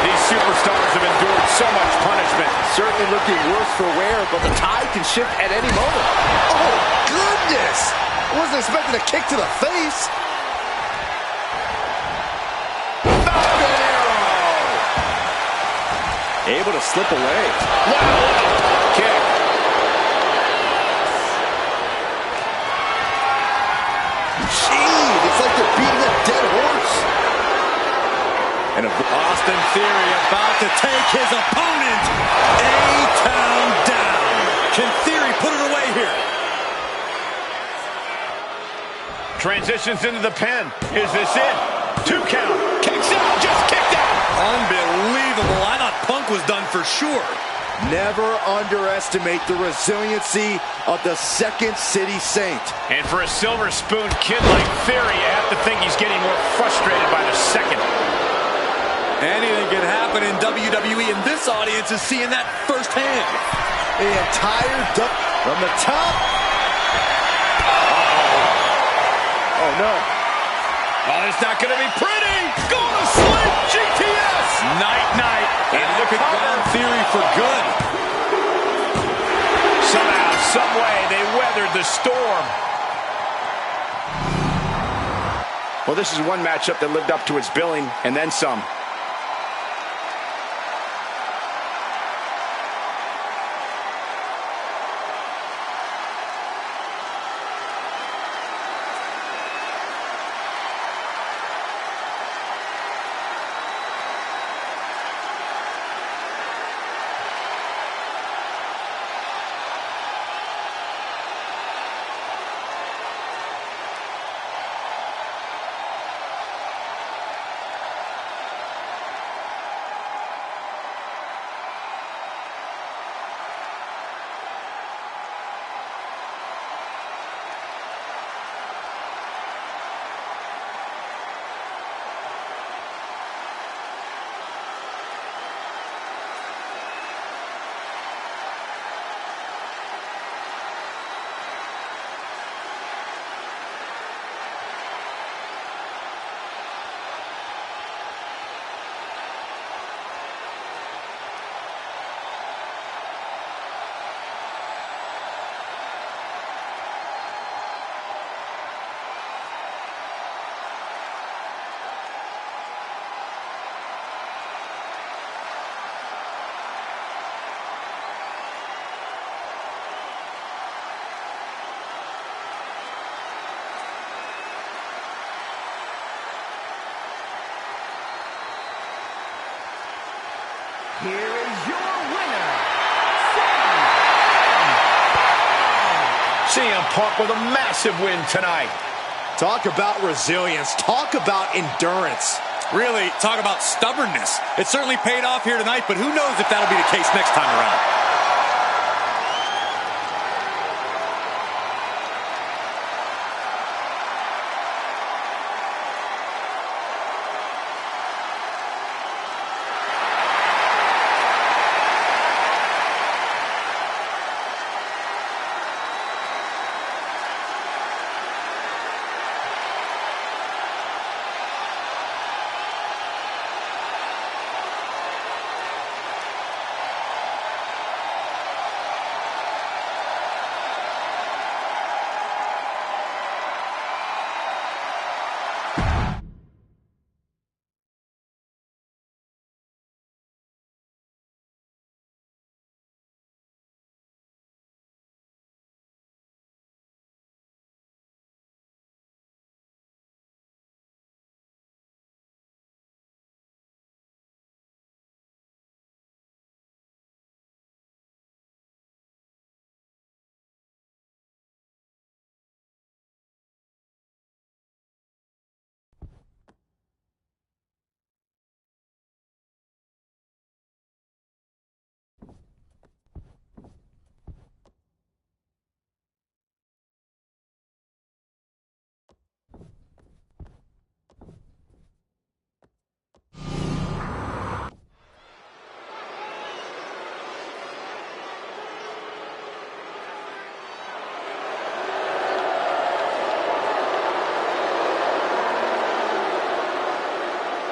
These superstars have endured so much punishment. Certainly looking worse for wear, but the tide can shift at any moment. Oh, goodness. I wasn't expecting a kick to the face. Able to slip away. Wow, kick. Gee, it's like they're beating a dead horse. And Austin Theory about to take his opponent A-Town down. Can Theory put it away here? Transitions into the pen. Is this it? 2 count. Kicks out. Just kicked out. Unbelievable. I thought Punk was done for sure. Never underestimate the resiliency of the Second City Saint. And for a silver spoon kid like Theory, you have to think he's getting more frustrated by the second. Anything can happen in WWE, and this audience is seeing that firsthand. The entire from the top. Oh, no. Oh, it's not going to be pretty. Go to sleep, GTS. Night. And look at Ground Theory for good. Somehow, some way, they weathered the storm. Well, this is one matchup that lived up to its billing, and then some. CM Punk with a massive win tonight. Talk about resilience. Talk about endurance. Really, talk about stubbornness. It certainly paid off here tonight, but who knows if that'll be the case next time around.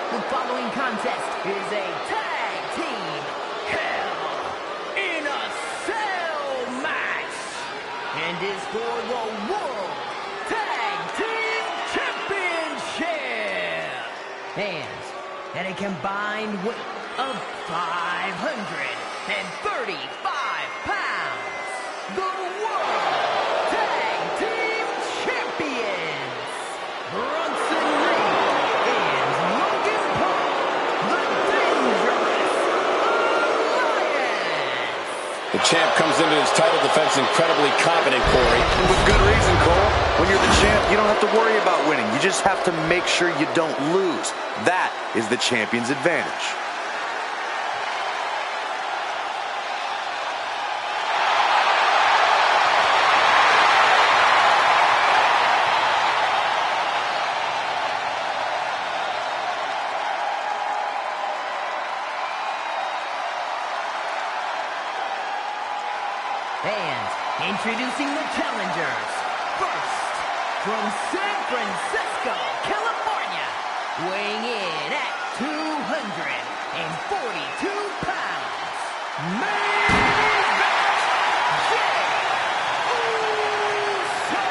The following contest is a tag team Hell in a Cell match and is for the World Tag Team Championship and at a combined weight of 535 pounds, the World Tag Team Champions, Bronson Reed and Logan Paul, the Dangerous Alliance. The champ comes into his title defense incredibly confident, Corey. And with good reason, Cole. When you're the champ, you don't have to worry about winning. You just have to make sure you don't lose. That is the champion's advantage. And introducing the challengers. First, from San Francisco, California, weighing in at 242 pounds, main event, Jey Uso.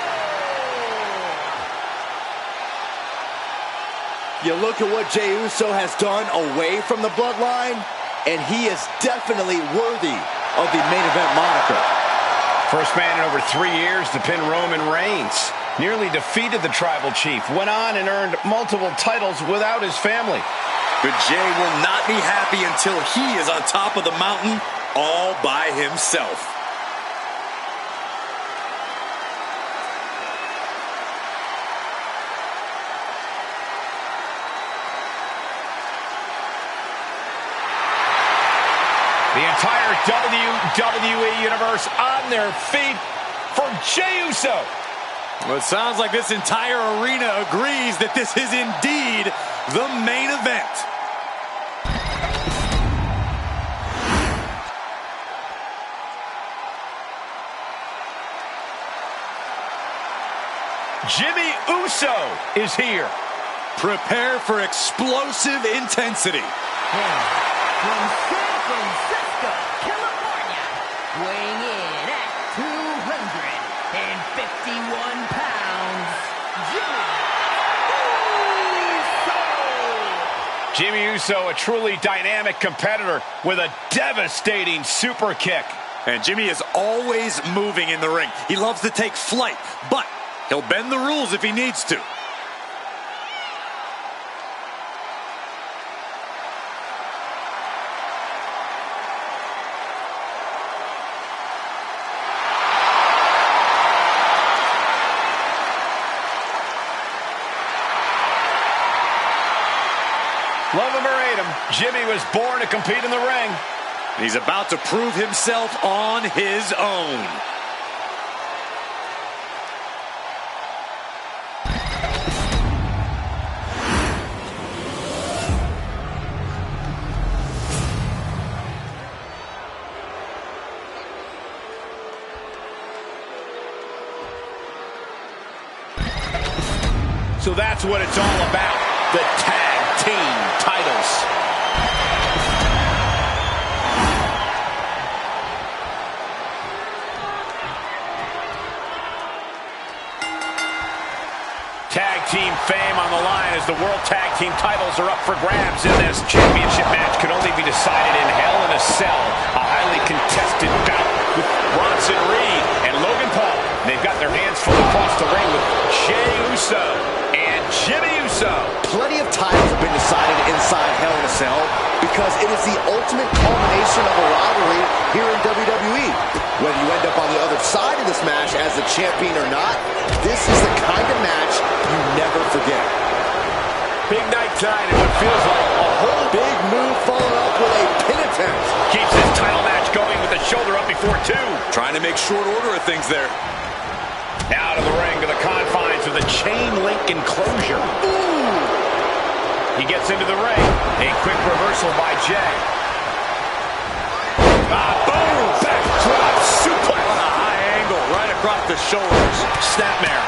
You look at what Jey Uso has done away from the bloodline, and he is definitely worthy of the main event moniker. First man in over 3 years to pin Roman Reigns. Nearly defeated the tribal chief. Went on and earned multiple titles without his family. But Jey will not be happy until he is on top of the mountain all by himself. The entire WWE Universe on their feet for Jey Uso. Well, it sounds like this entire arena agrees that this is indeed the main event. Jimmy Uso is here. Prepare for explosive intensity. From San Francisco, California, weighing in at 251 pounds, Jimmy Uso. Jimmy Uso, a truly dynamic competitor with a devastating super kick. And Jimmy is always moving in the ring. He loves to take flight, but he'll bend the rules if he needs to. Jimmy was born to compete in the ring. He's about to prove himself on his own. So that's what it's all about, the tag team titles. Tag team fame on the line as the World Tag Team titles are up for grabs in this championship match. Could only be decided in Hell in a Cell, a highly contested bout with Bronson Reed and Logan Paul. They've got their hands full across the ring with Jey Uso and Jimmy Uso. Plenty of titles have been decided inside Hell in a Cell because it is the ultimate culmination of a rivalry here in WWE. Whether you end up on the other side of this match as the champion or not, this is the kind of match you never forget. Big night tonight and what feels like a whole big move followed up with a pin attempt. Keeps his title match going with the shoulder up before two. Trying to make short order of things there. Out of the ring to the confines of the chain link enclosure. Ooh! He gets into the ring. A quick reversal by Jey. Boom! Backdrop suplex. On a high angle right across the shoulders. Snapmare.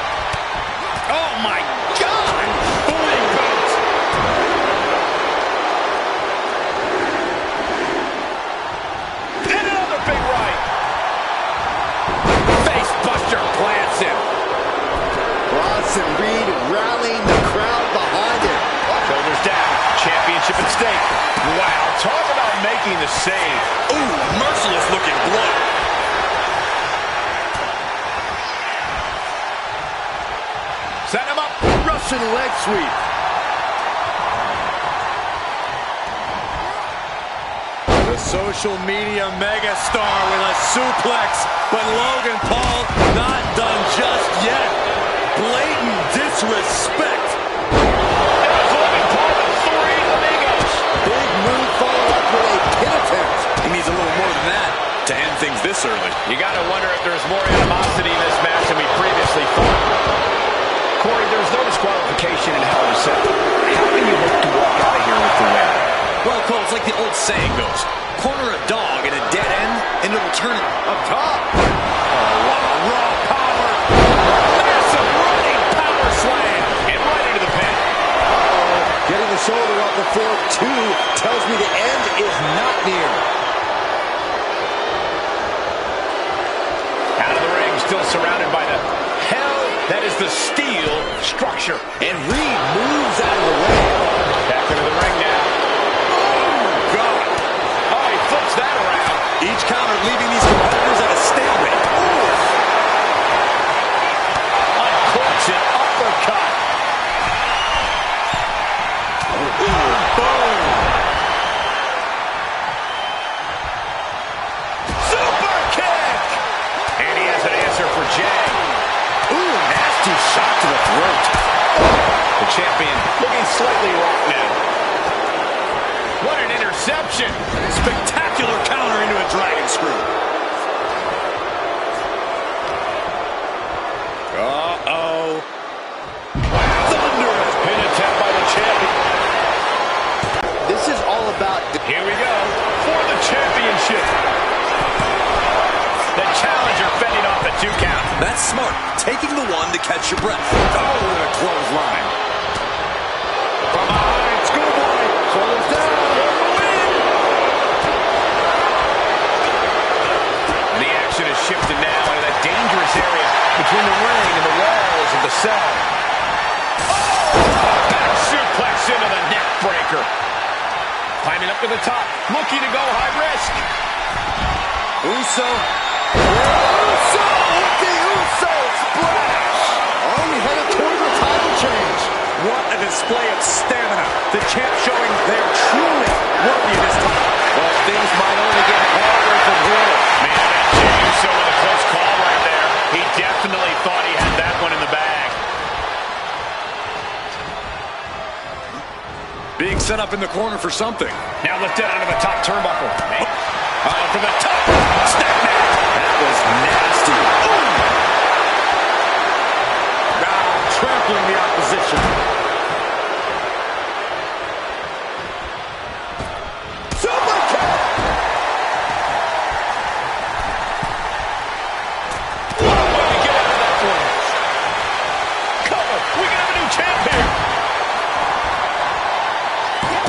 Oh my God! Bully boot. And another big right. Face buster plants him. Bronson Reed rallying the crowd behind him. Shoulders down. Championship at stake. Wow, talk about making the save. Ooh, merciless looking blow. Set him up. Russian leg sweep. The social media megastar with a suplex, but Logan Paul not done just yet. Blatant disrespect. There's Logan Paul with 3 amigos. Big move followed up with a pin attempt. He needs a little more than that to end things this early. You gotta wonder if there's more animosity in this match than we previously thought. Corey, there's no disqualification in Hell in a Cell. How can you hope to walk out of here with the win? Well, Cole, it's like the old saying goes. Corner a dog in a dead end, and it'll turn it up top. Oh, wow. Raw power. Massive running power slam. And right into the pin. Getting the shoulder up before 2 tells me the end is not near. Out of the ring, still surrounded by the hell that is the steel structure. And Reed moves out of the way. Back into the ring now. Oh, God. Oh, he flips that around. Each counter leaving these competitors at a stalemate. Uncorks it, uppercut. Boom. Super kick. And he has an answer for Jey. Ooh, nasty shot to the throat. The champion looking slightly rocked now. What an interception. Spectacular counter into a dragon screw. Uh-oh. Thunderous pin attempt by the champion. This is all about... Here we go for the championship. The challenger fending off the 2 count. That's smart. Taking the one to catch your breath. Oh, and a clothesline. From behind, schoolboy. Shoulders down. For the win. And the action has shifted now into that dangerous area between the ring and the walls of the cell. Oh! Back suplex into the neck breaker. Climbing up to the top, looking to go high risk. Uso. Uso with the Uso splash. Only headed toward the title change. What a display of stamina. The champ showing they're truly worthy of this title. Well, things might only get harder from here. Man, Jey Uso with a close call right there. He definitely thought he had that one in the bag. Being set up in the corner for something. Now lifted onto the top turnbuckle. From the top. Snap back. That was nasty. Now trampling the opposition. Super kick. What a way to get out of that one. Cover. We can have a new champ here.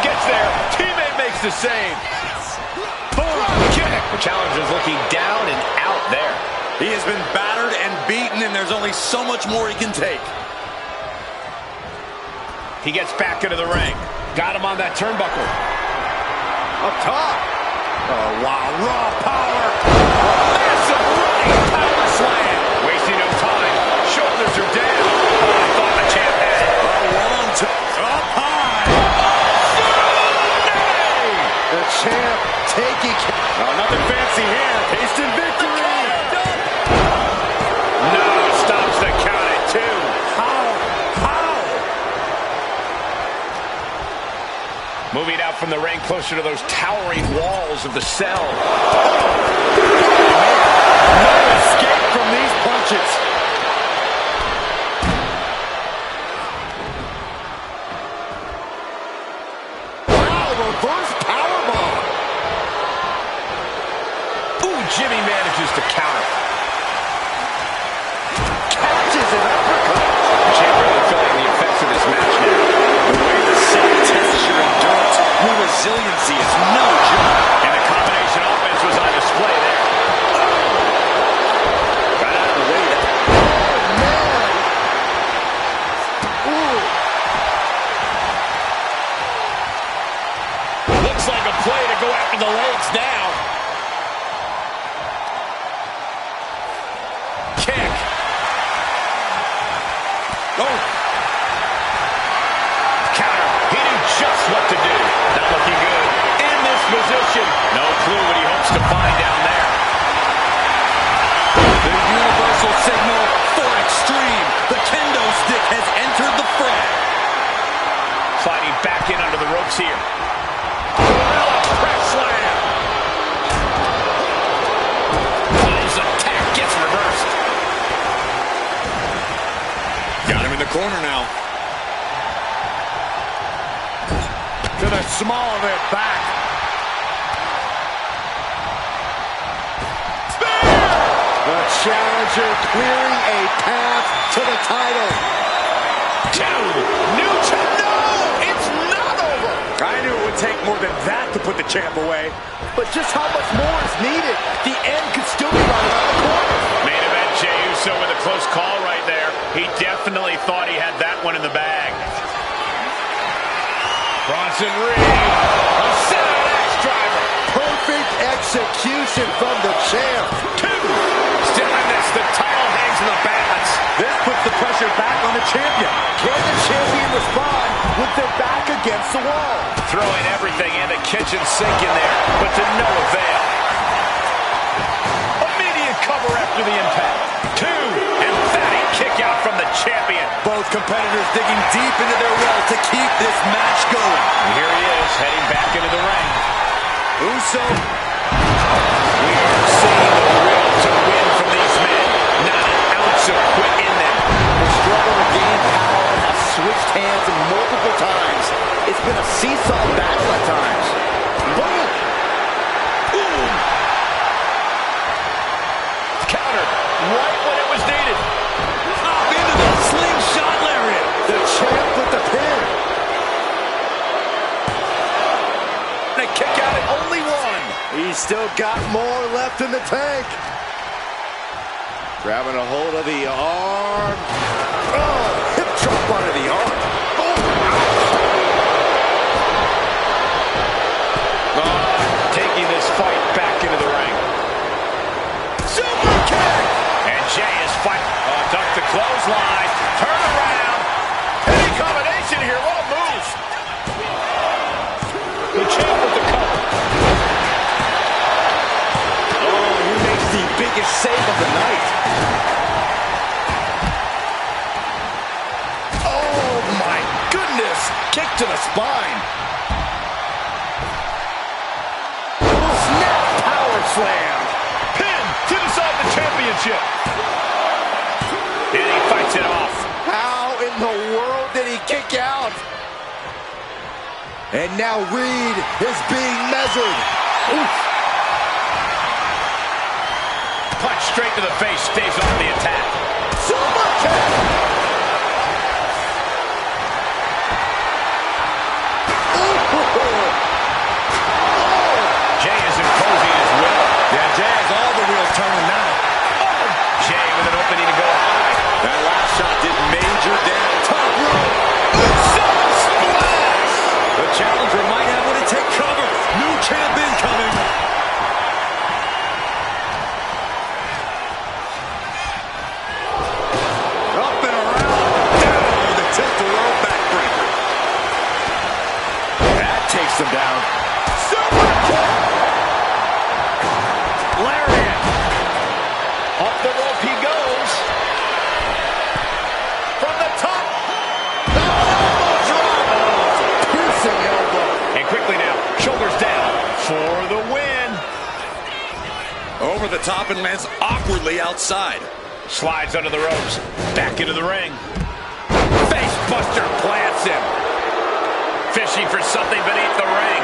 Gets there. Teammate makes the save. Boom. Kick. The challenger's looking down and out there. He has been battered and beaten, and there's only so much more he can take. He gets back into the ring. Got him on that turnbuckle. Up top. Oh, wow. Raw power. Massive running power slam. Wasting no time. Shoulders are down. Oh, I thought the champ had it. Up high. The champ taking. Oh, nothing fancy here. Instant victory. No, stops the count at 2. How? Moving out from the ring closer to those towering walls of the cell. No escape from these punches. Wow, reverse powerbomb. Ooh, Jimmy manages to counter. Catches an uppercut. The champ really feeling the effects of this match now. The way the sun tests your endurance, your resiliency is no joke. And the combination offense was on display there. Got out of the way. Looks like a play to go after the legs now. Kick. Oh, Counter. He knew just what to do. Not looking good. In this position. No clue what he hopes to find down there. the universal signal for extreme. The kendo stick has entered the fray. Sliding back in under the ropes here. Press slam. His attack gets reversed. Got him in the corner now. To the small of it back. The challenger clearing a path to the title. 2. New champ. No, it's not over. I knew it would take more than that to put the champ away. But just how much more is needed? The end could still be right around the corner. Main event, Jey Uso with a close call right there. He definitely thought he had that one in the bag. Bronson Reed. A Saturday Night driver. Perfect execution from the champ. 2. Still in this, the title hangs in the balance. This puts the pressure back on the champion. Can the champion respond with their back against the wall? Throwing everything in the kitchen sink in there, but to no avail. Immediate cover after the impact. 2. Emphatic kick out from the champion. Both competitors digging deep into their well to keep this match going. And here he is, heading back into the ring. Uso. We are seeing the will to win from these men. Not an ounce of quit in them. The struggle to gain power has switched hands multiple times. It's been a seesaw battle at times. Boom! Boom! Countered right when it was needed. Up into the slingshot lariat. The champ with the pin. And a kick out at only 1. He's still got more left in the tank. Grabbing a hold of the arm. Oh, hip drop onto the arm. Taking this fight back into the ring. Super kick! And Jey is fighting. Duck the clothesline. Turn around. Any combination here. What a move. The champ with the cover. Oh, he makes the biggest save of the night. Oh, my goodness. Kick to the spine. slam. Pin to decide the championship. And he fights it off. How in the world did he kick out? And now Reed is being measured. Oof. Punch straight to the face, stays off the attack. Super kick. Jay is imposing his will. Yeah, Jay has all the wheels turning now. Jay with an opening to go high. That last shot did major damage. Top rope. Splash! The challenger might have what it takes. Cover. New champ incoming. Up and around. Down with a tilt-a-roll backbreaker. That takes him down. Super kick! Lariat! Up the rope he goes. From the top. Piercing elbow. And quickly now, shoulders down for the win. Over the top and lands awkwardly outside. Slides under the ropes. Back into the ring. Face buster plants him. Fishing for something beneath the ring.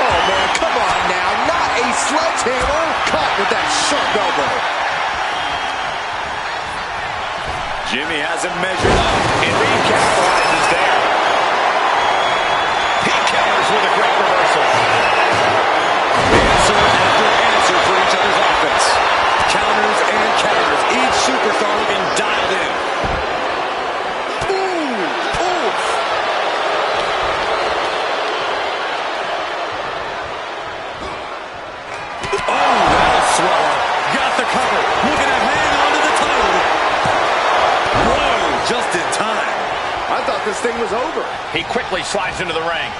Oh, man, come on now. Not a sledgehammer. Caught with that sharp elbow. Jimmy has him measured up. And Reed capitalizes there. He counters with a great reversal. Answer after answer for each other's offense. Counters and counters. Each superstar looking dialed in. Ooh, oof. Oh, that'll swallow. Got the cover. Looking to hang on to the title. Whoa, just in time. I thought this thing was over. He quickly slides into the ring.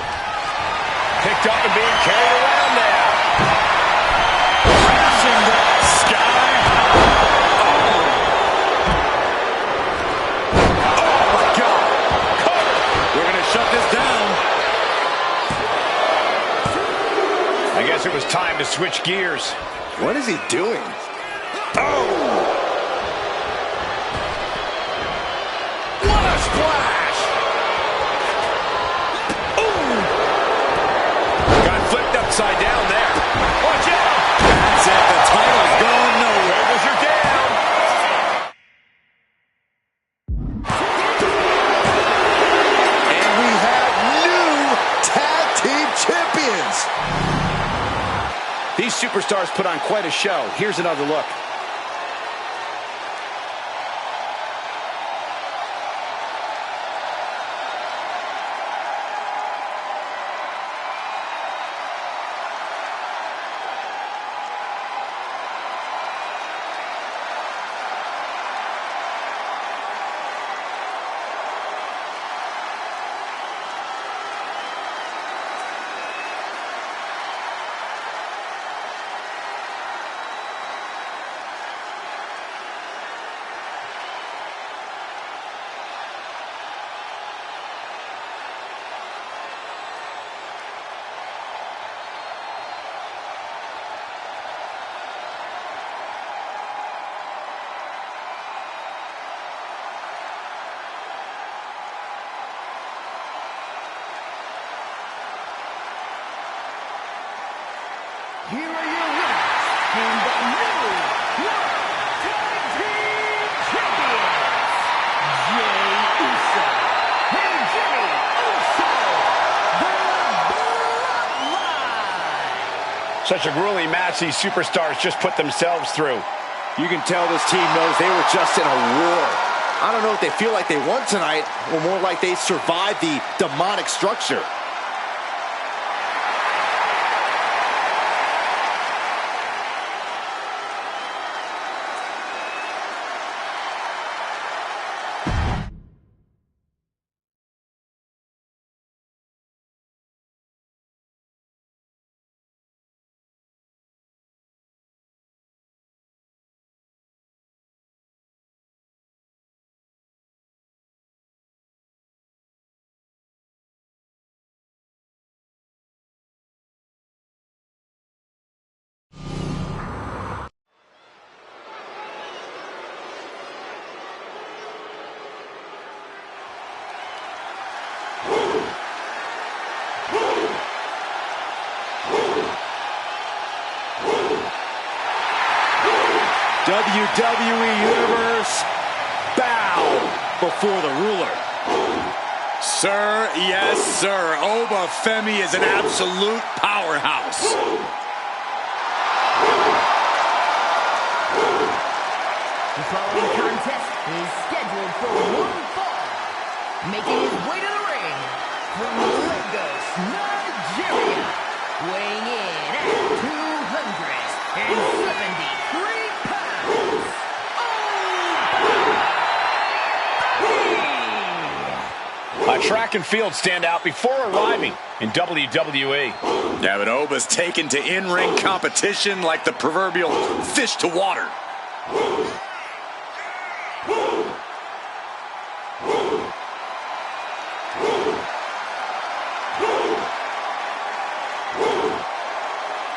Picked up and being carried around there. Crashing down sky high. Oh, my God. Cover. We're going to shut this down. I guess it was time to switch gears. What is he doing? Oh! What a splash! Ooh! Got flipped upside down there. Watch out! That's it. The title's going nowhere. There goes your down. And we have new tag team champions. These superstars put on quite a show. Here's another look. Here are your winners and the new World Tag Team Champions, Jay Uso and Jimmy Uso, the Bloodline. Such a grueling match these superstars just put themselves through. You can tell this team knows they were just in a war. I don't know if they feel like they won tonight, or more like they survived the demonic structure. WWE Universe, bow before the ruler. Sir, yes, sir. Oba Femi is an absolute powerhouse. The following contest is scheduled for one fall. Making his way to the ring from Lagos, Nigeria, weighing in at 273 pounds. A track and field standout before arriving in WWE. Yeah, but Oba's taken to in-ring competition like the proverbial fish to water.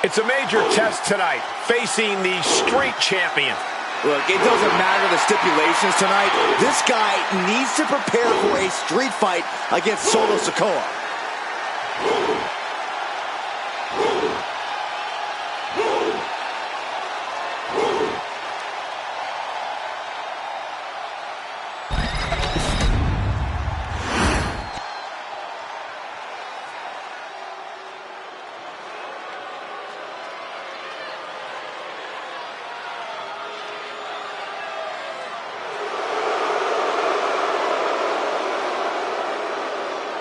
It's a major test tonight, facing the street champion. Look, it doesn't matter the stipulations tonight. This guy needs to prepare for a street fight against Solo Sikoa.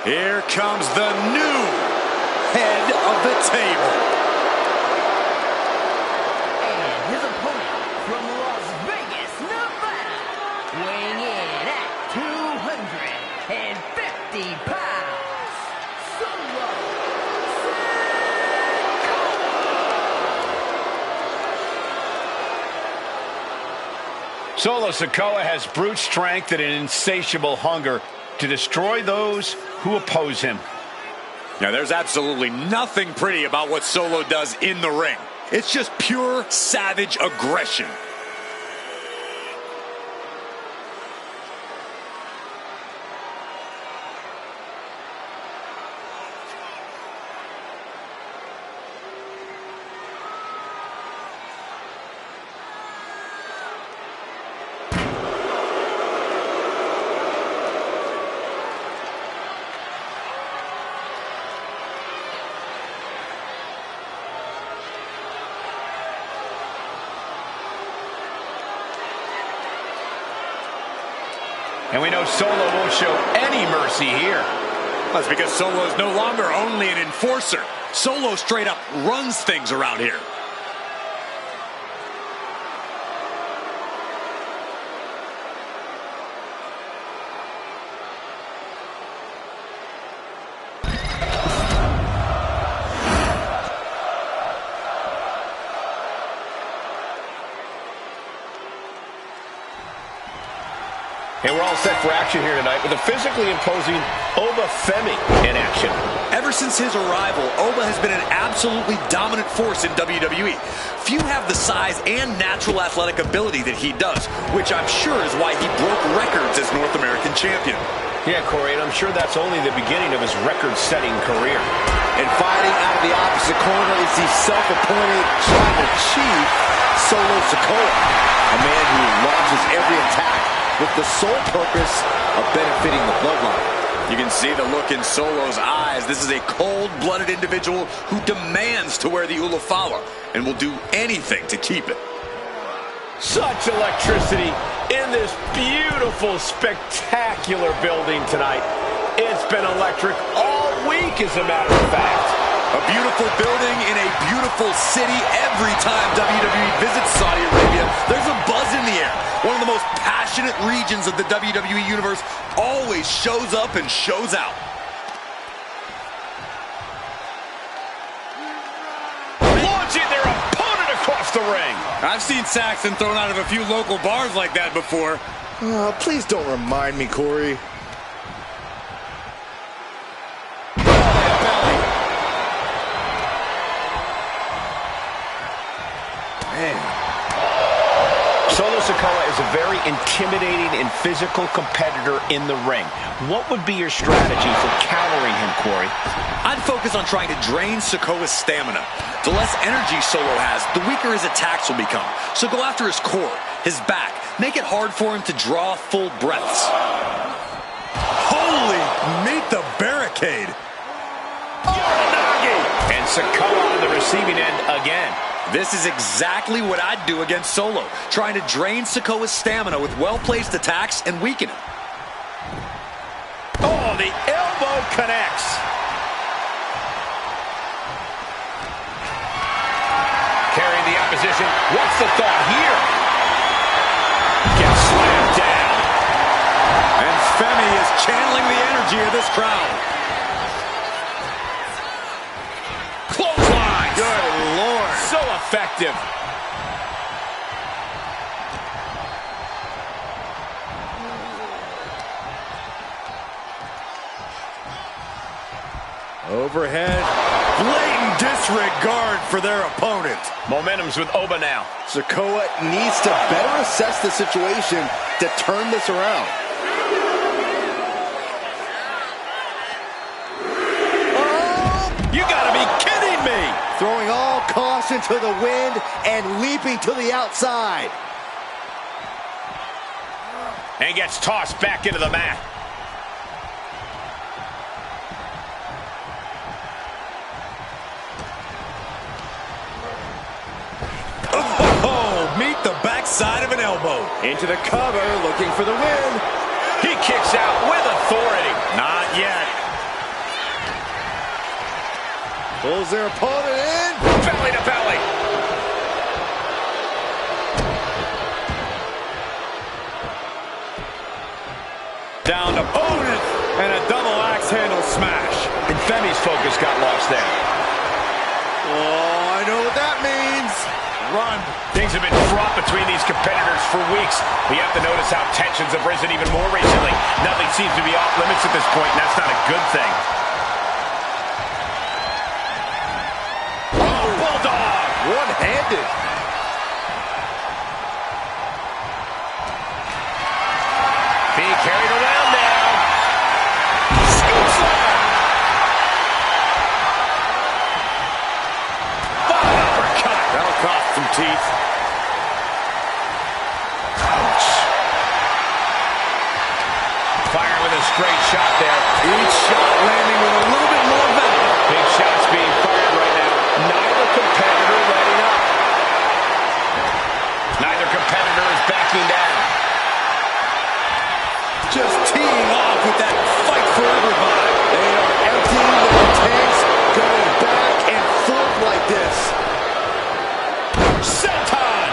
Here comes the new head of the table. And his opponent from Las Vegas, Nevada, weighing in at 250 pounds. Solo Sikoa has brute strength and an insatiable hunger to destroy those who oppose him. Now, there's absolutely nothing pretty about what Solo does in the ring. It's just pure savage aggression. And we know Solo won't show any mercy here. That's because Solo is no longer only an enforcer. Solo straight up runs things around here. And we're all set for action here tonight with a physically imposing Oba Femi in action. Ever since his arrival, Oba has been an absolutely dominant force in WWE. Few have the size and natural athletic ability that he does, which I'm sure is why he broke records as North American champion. Yeah, Corey, and I'm sure that's only the beginning of his record-setting career. And fighting out of the opposite corner is the self-appointed tribal chief, Solo Sikoa, a man who launches every attack with the sole purpose of benefiting the bloodline. You can see the look in Solo's eyes. This is a cold-blooded individual who demands to wear the Ulafala and will do anything to keep it. Such electricity in this beautiful, spectacular building tonight. It's been electric all week, as a matter of fact. A beautiful building in a beautiful city. Every time WWE visits Saudi Arabia, there's a buzz in the air. One of the most passionate regions of the WWE Universe always shows up and shows out. Launching their opponent across the ring. I've seen Saxton thrown out of a few local bars like that before. Please don't remind me, Corey. Solo Sikoa is a very intimidating and physical competitor in the ring. What would be your strategy for countering him, Corey? I'd focus on trying to drain Sikoa's stamina. The less energy Solo has, the weaker his attacks will become. So go after his core. his back. Make it hard for him to draw full breaths. Holy, meet the barricade. And Sikoa on the receiving end again. This is exactly what I'd do against Solo, trying to drain Sikoa's stamina with well-placed attacks and weaken him. Oh, the elbow connects. Carrying the opposition. What's the thought here? Gets slammed down. And Femi is channeling the energy of this crowd. Clothesline. Good Lord. So effective. Overhead. Blatant disregard for their opponent. Momentum's with Oba now. Sikoa needs to better assess the situation to turn this around. Oh, you gotta be kidding me. Throwing all caution to the wind and leaping to the outside. And gets tossed back into the mat. Meet the backside of an elbow. Into the cover, looking for the win. He kicks out with authority. Not yet. Pulls their opponent in. Belly to belly. Down opponent and a double axe handle smash. And Femi's focus got lost there. Oh, I know what that means. Run. Things have been fraught between these competitors for weeks. But you have to notice how tensions have risen even more recently. Nothing seems to be off limits at this point, and that's not a good thing. Oh, Bulldog! One-handed. Being carried around now. Scoop slam! Fine uppercut! That'll cost some teeth. Ouch. Firing with a straight shot there. Each shot landing with a little bit more venom. Big shots being fired right now. Neither competitor letting up. Neither competitor is backing down. Just teeing off with that fight forever vibe. They are emptying their tanks, going back and forth like this. Senton!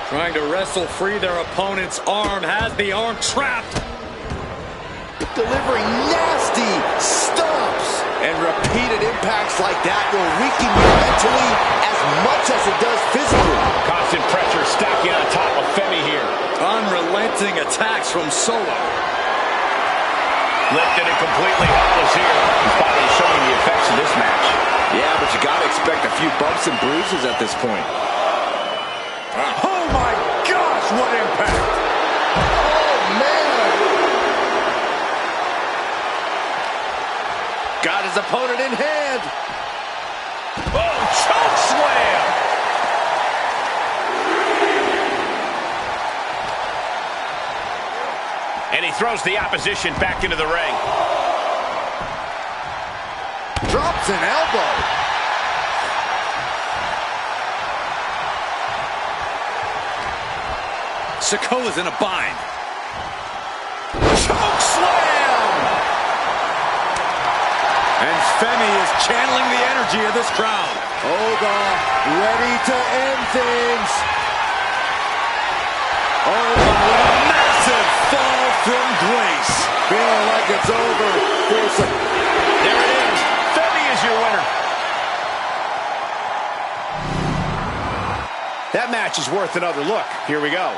Trying to wrestle free their opponent's arm, has the arm trapped. Delivering nasty stomps. And repeated impacts like that will weaken you mentally as much as it does physically. Constant pressure stacking on top of Femi here. Unrelenting attacks from Solo. Lifted and completely helpless here. He's finally showing the effects of this match. Yeah, but you gotta expect a few bumps and bruises at this point. Oh my gosh, what impact! Oh, man! Got his opponent in hand. Oh, choke slam! And he throws the opposition back into the ring. Drops an elbow. Sikoa's in a bind. Choke slam! And Femi is channeling the energy of this crowd. Oga ready to end things. Oh, what a massive fall from grace. Feeling like it's over. There it is. Femi is your winner. That match is worth another look. Here we go.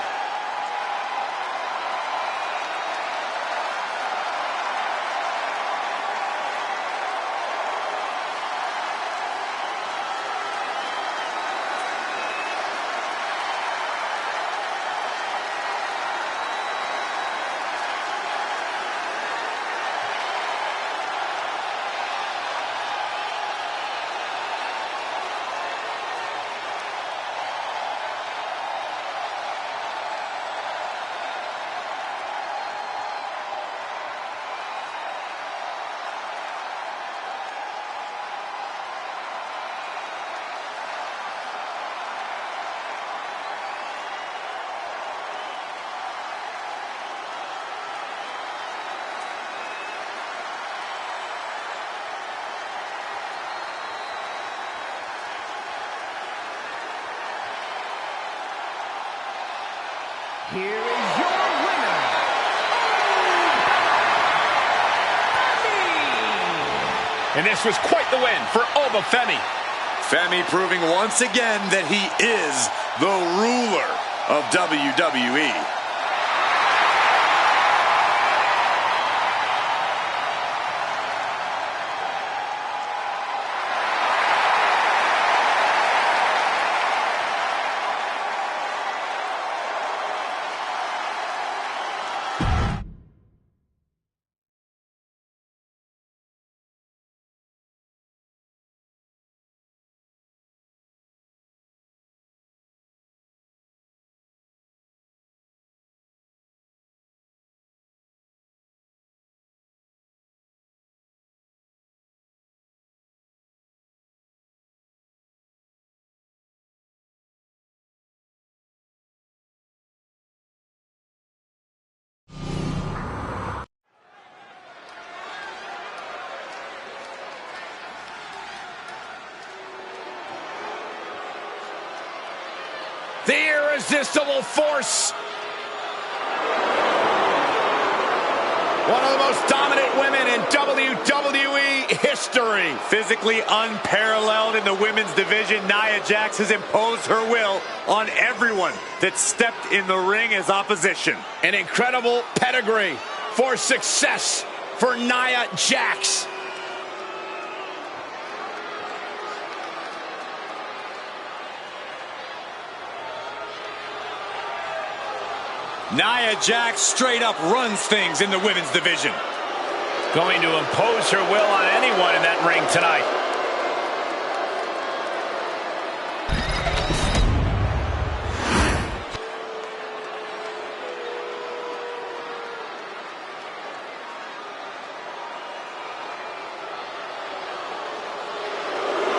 here is your winner, And this was quite the win for Obafemi. Femi proving once again that he is the ruler of WWE. The irresistible force. One of the most dominant women in WWE history. Physically unparalleled in the women's division, Nia Jax has imposed her will on everyone that stepped in the ring as opposition. An incredible pedigree for success for Nia Jax. Nia Jax straight up runs things in the women's division. Going to impose her will on anyone in that ring tonight.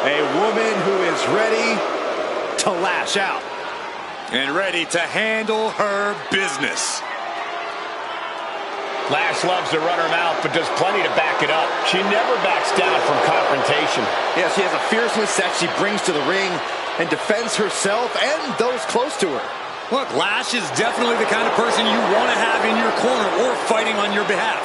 A woman who is ready to lash out. And ready to handle her business. Lash loves to run her mouth, but does plenty to back it up. She never backs down from confrontation. Yeah, she has a fierceness that she brings to the ring and defends herself and those close to her. Look, Lash is definitely the kind of person you want to have in your corner or fighting on your behalf.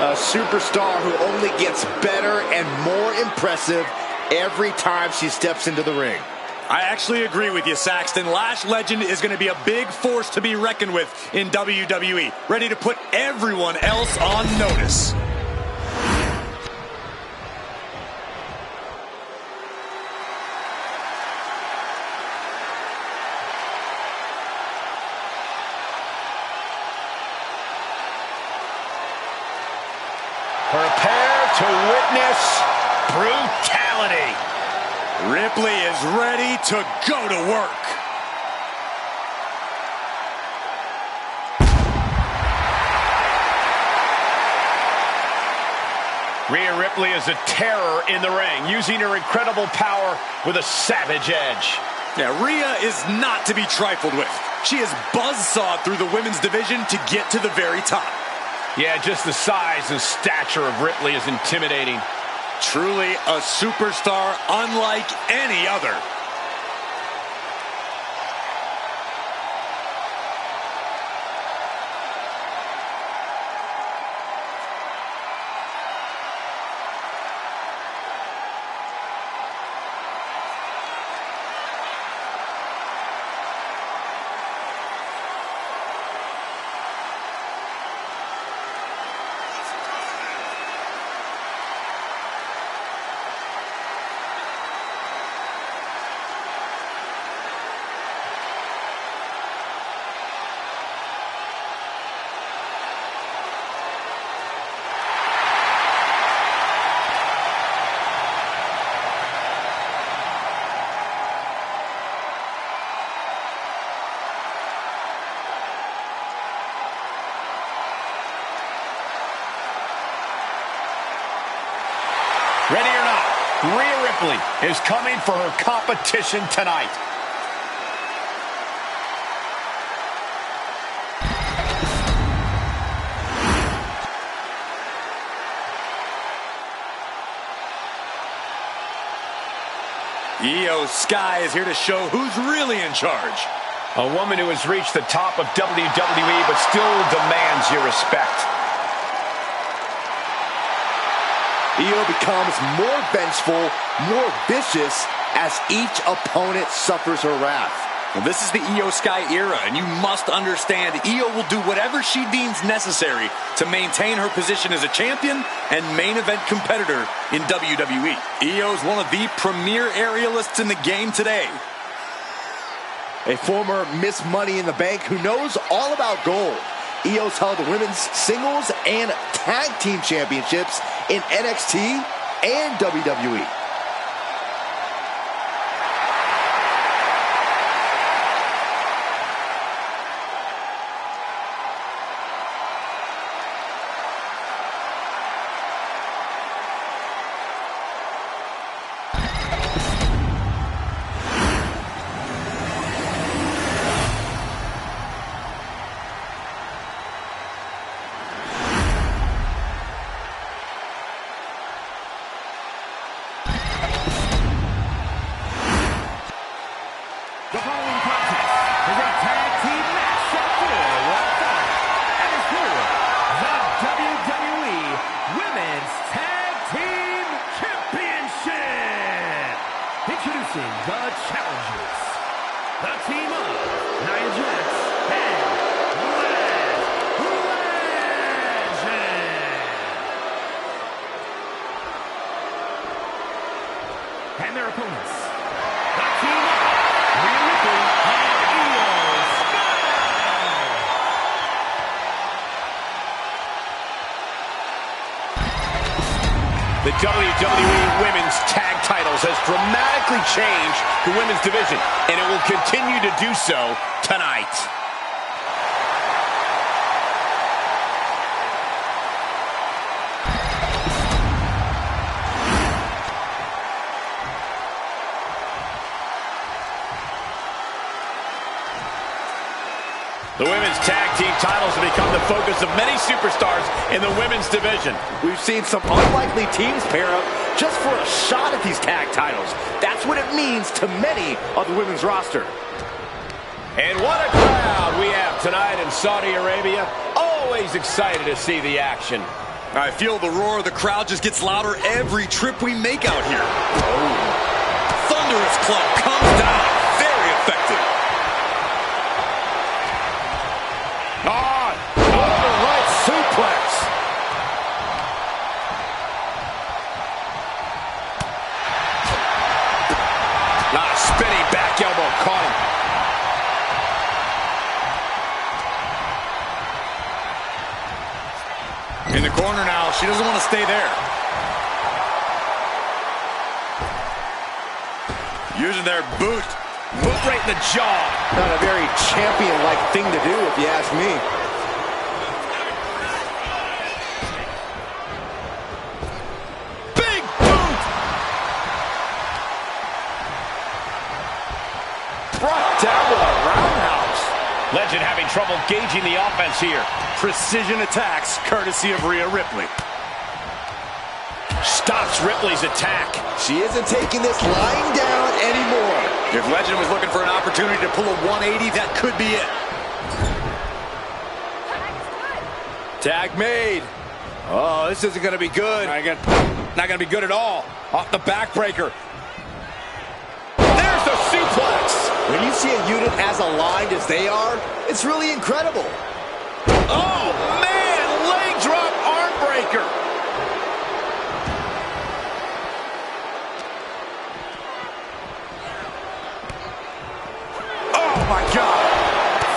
A superstar who only gets better and more impressive every time she steps into the ring. I actually agree with you, Saxton. Lash Legend is going to be a big force to be reckoned with in WWE, ready to put everyone else on notice. Prepare to witness brutality. Ripley is ready to go to work. Rhea Ripley is a terror in the ring, using her incredible power with a savage edge. Yeah, Rhea is not to be trifled with. She is buzzsawed through the women's division to get to the very top. Yeah, just the size and stature of Ripley is intimidating. Truly a superstar unlike any other. Ready or not, Rhea Ripley is coming for her competition tonight. Io Sky is here to show who's really in charge. A woman who has reached the top of WWE but still demands your respect. Io becomes more vengeful, more vicious as each opponent suffers her wrath. Well, this is the Io Sky era, and you must understand Io will do whatever she deems necessary to maintain her position as a champion and main event competitor in WWE. Io is one of the premier aerialists in the game today. A former Miss Money in the Bank who knows all about gold. Io's held the women's singles and tag team championships in NXT and WWE. The following contest is a tag team match set for one fall and is for the WWE Women's Tag Team Championship. Introducing the challengers, the team of Nia Jax and Legend. And their opponents, the team of Rhea Ripley and Io Sky. The WWE Women's Tag Titles has dramatically changed the women's division, and it will continue to do so tonight. The women's tag team titles have become the focus of many superstars in the women's division. We've seen some unlikely teams pair up just for a shot at these tag titles. That's what it means to many of the women's roster. And what a crowd we have tonight in Saudi Arabia. Always excited to see the action. I feel the roar of the crowd just gets louder every trip we make out here. Thunderous club comes down. Very effective. Right suplex. Spinning back elbow caught him. In the corner now, she doesn't want to stay there. Using their boot. Boot right in the jaw. Not a very champion-like thing to do, if you ask me. Big boot. Brought down with a roundhouse. Legend having trouble gauging the offense here. Precision attacks, courtesy of Rhea Ripley. Stops Ripley's attack. She isn't taking this lying down anymore. If Legend was looking for an opportunity to pull a 180, that could be it. Tag made. Oh, this isn't going to be good. Not going to be good at all. Off the backbreaker. There's the suplex. When you see a unit as aligned as they are, it's really incredible. Oh, man. Leg drop arm breaker. Oh, my God.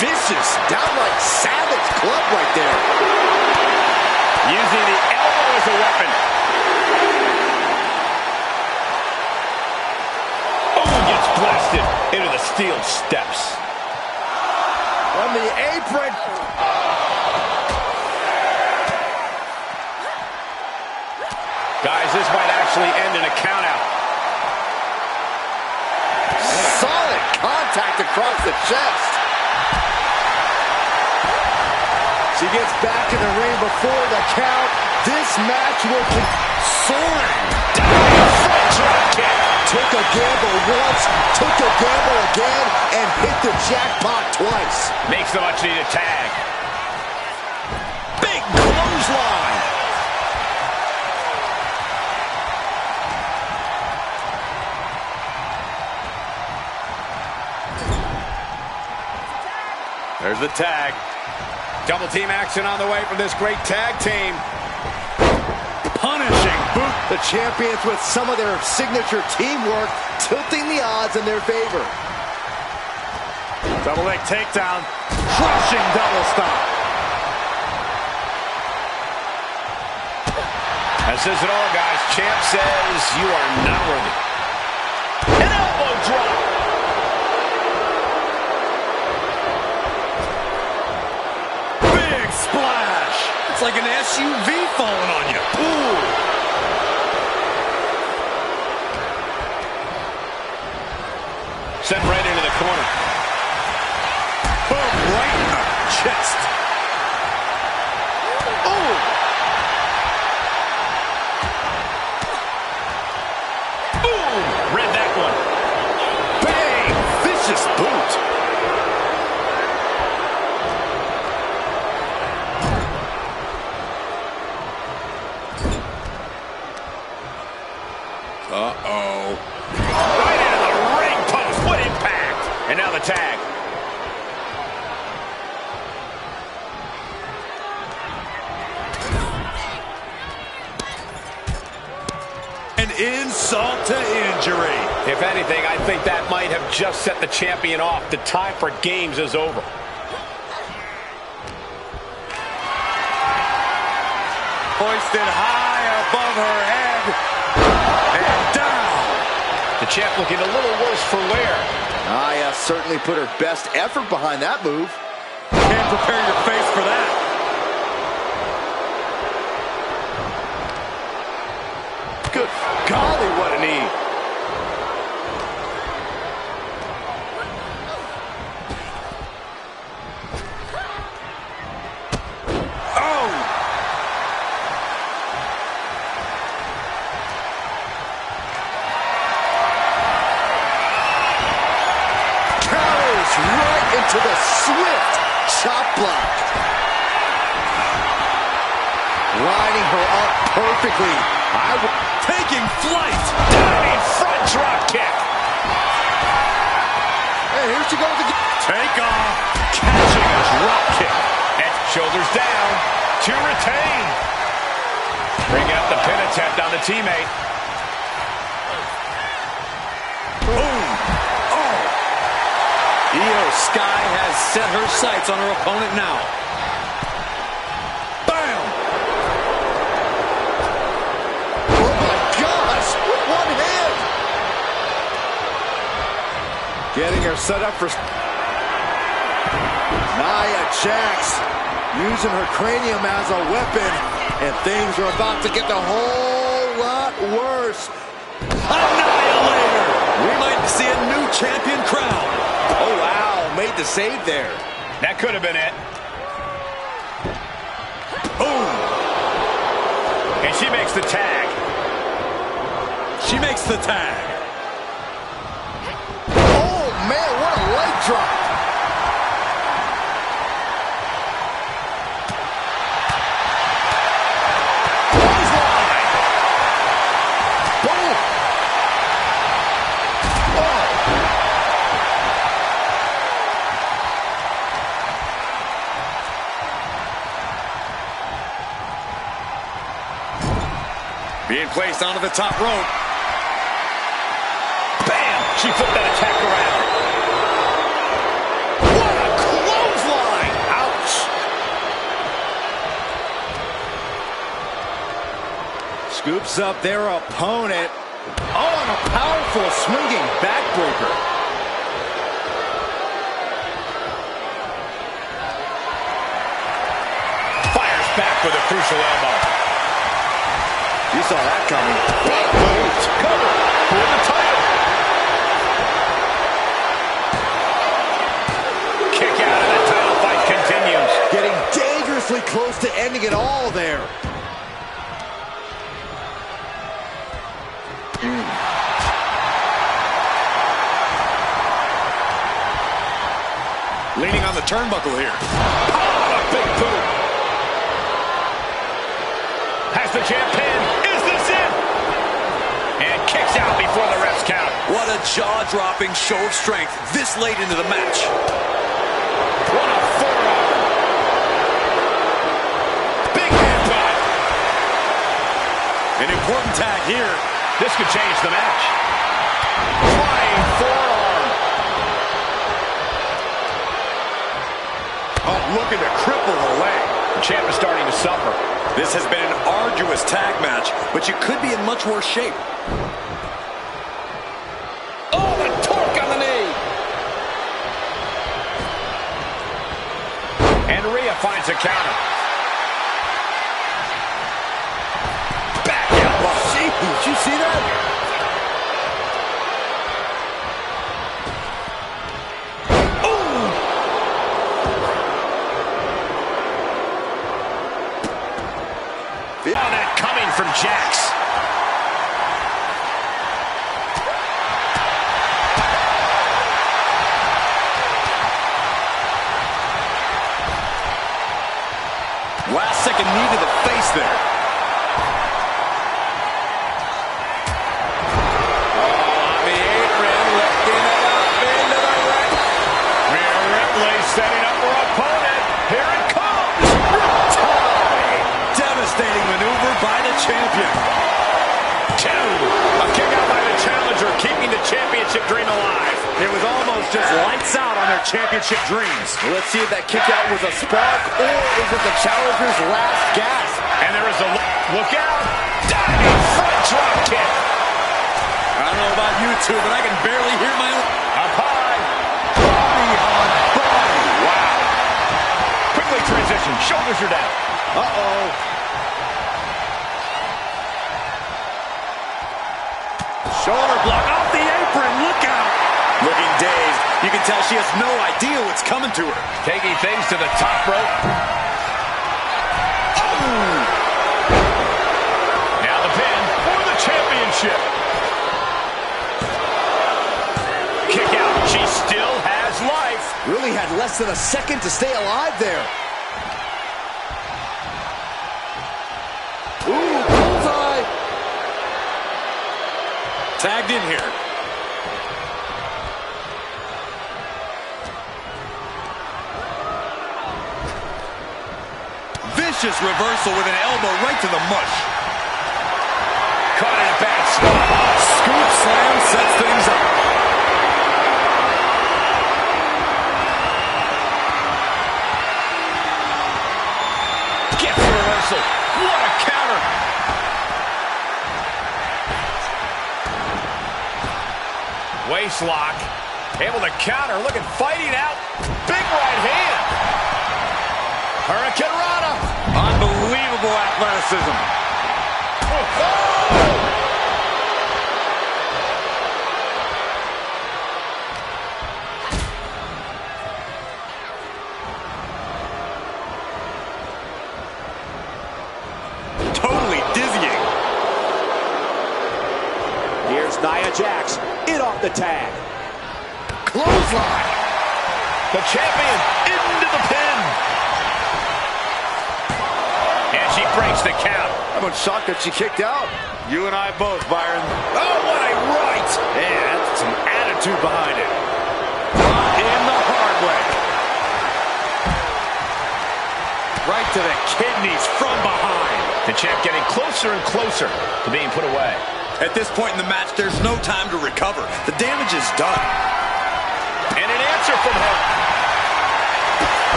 Vicious, downright savage club right there. Using the elbow as a weapon. Oh, gets blasted into the steel steps. On the apron. Guys, this might actually end in a countout. Solid contact across the chest. She gets back in the ring before the count. This match will be soaring. Front drop kick. Took a gamble once, took a gamble again, and hit the jackpot twice. Makes the much needed tag. Big clothesline. There's the tag. Double team action on the way from this great tag team. Punishing boot. The champions with some of their signature teamwork tilting the odds in their favor. Double leg takedown. Crushing double stomp. That says it all, guys. Champ says you are not worthy. An elbow drop. Big splash. It's like an SUV falling on you. Ooh. Sent right into the corner. Boom, right in the chest. Ooh. Boom. Read that one. Bang! Vicious boot. Uh-oh. Right into the ring post. What impact. And now the tag. An insult to injury. If anything, I think that might have just set the champion off. The time for games is over. Hoisted high above her head. And down. The champ looking a little worse for wear. Nia certainly put her best effort behind that move. Can't prepare your face for that. Good golly, what a knee. Oh! Counters right into the swift chop block. Lining her up perfectly. Taking flight. Diving front drop kick. And here she goes again. Take off. Catching a drop kick. And shoulders down to retain. Bring out the pin attempt on the teammate. Boom. Oh. Io Sky has set her sights on her opponent now. Bam. Oh my gosh, with one hand. Getting her set up for Nia Jax using her cranium as a weapon, and things are about to get a whole lot worse. Annihilator. We might see a new champion crowned. Oh wow, made the save there. That could have been it. Boom. And she makes the tag. She makes the tag. Oh man, what a leg drop. Clothesline. Boom. Oh. Being placed onto the top rope. Bam! She flipped that attack around. What a clothesline! Ouch! Scoops up their opponent. Oh, and a powerful swinging backbreaker. Fires back with a crucial elbow. You saw that coming. Cover for the title. Kick out and the title fight continues. Getting dangerously close to ending it all there. Leaning on the turnbuckle here. Oh, a big boot. Has the champ pinned. Is this it? And kicks out before the ref's count. What a jaw-dropping show of strength this late into the match. What a forearm. Big headbutt. An important tag here. This could change the match. Flying forearm. Oh, looking to cripple the leg. The champ is starting to suffer. This has been an arduous tag match, but you could be in much worse shape. Oh, the torque on the knee. And Rhea finds a counter. Back elbow. Did you see that? Oh, that coming from Jax. Last second knee to the face there. On the apron, lifting it up into the ring. Rhea Ripley setting up her opponent. Here it comes. Devastating maneuver by the champion. 2. A kick out by the challenger, keeping the championship dream alive. It was almost just lights out on their championship dreams. Well, let's see if that kick out was a spark or is it the challenger's last gasp? And there is a look out. Diving front drop kick. I don't know about you two, but I can barely hear my own. Up high. Body on body. Wow. Quickly transition. Shoulders are down. Uh-oh. Shoulder block off the apron. Look out. Looking dazed. You can tell she has no idea what's coming to her. Taking things to the top rope. Oh! Now the pin for the championship. Kick out. She still has life. Really had less than a second to stay alive there. Ooh, bullseye. Tagged in here. Vicious reversal with an elbow right to the mush. Caught in a bad spot. Scoop slam sets things up. Gets the reversal. What a counter. Waist lock. Able to counter. Look at fighting out. Big right hand. Hurricane Rana. Unbelievable athleticism. Totally dizzying. Here's Nia Jax in off the tag. Clothesline. The champion into the pin. And she breaks the count. I'm shocked that she kicked out. You and I both, Byron. Oh, what a right. Yeah, that's some attitude behind it. In the hard way. Right to the kidneys from behind. The champ getting closer and closer to being put away. At this point in the match, there's no time to recover. The damage is done. And an answer from her.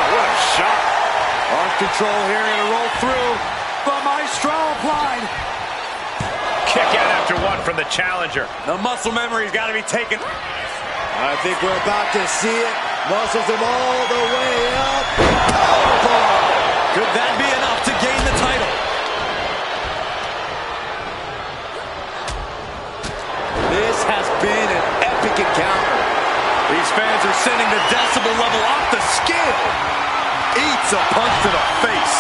Oh, what a shot. On control here, gonna roll through. The Maestro applied. Kick out after one from the challenger. The muscle memory's got to be taken. I think we're about to see it. Muscles him all the way up. Powerbomb. Could that be enough to gain the title? has been an epic encounter. These fans are sending the decibel level off the scale. Eats a punch to the face.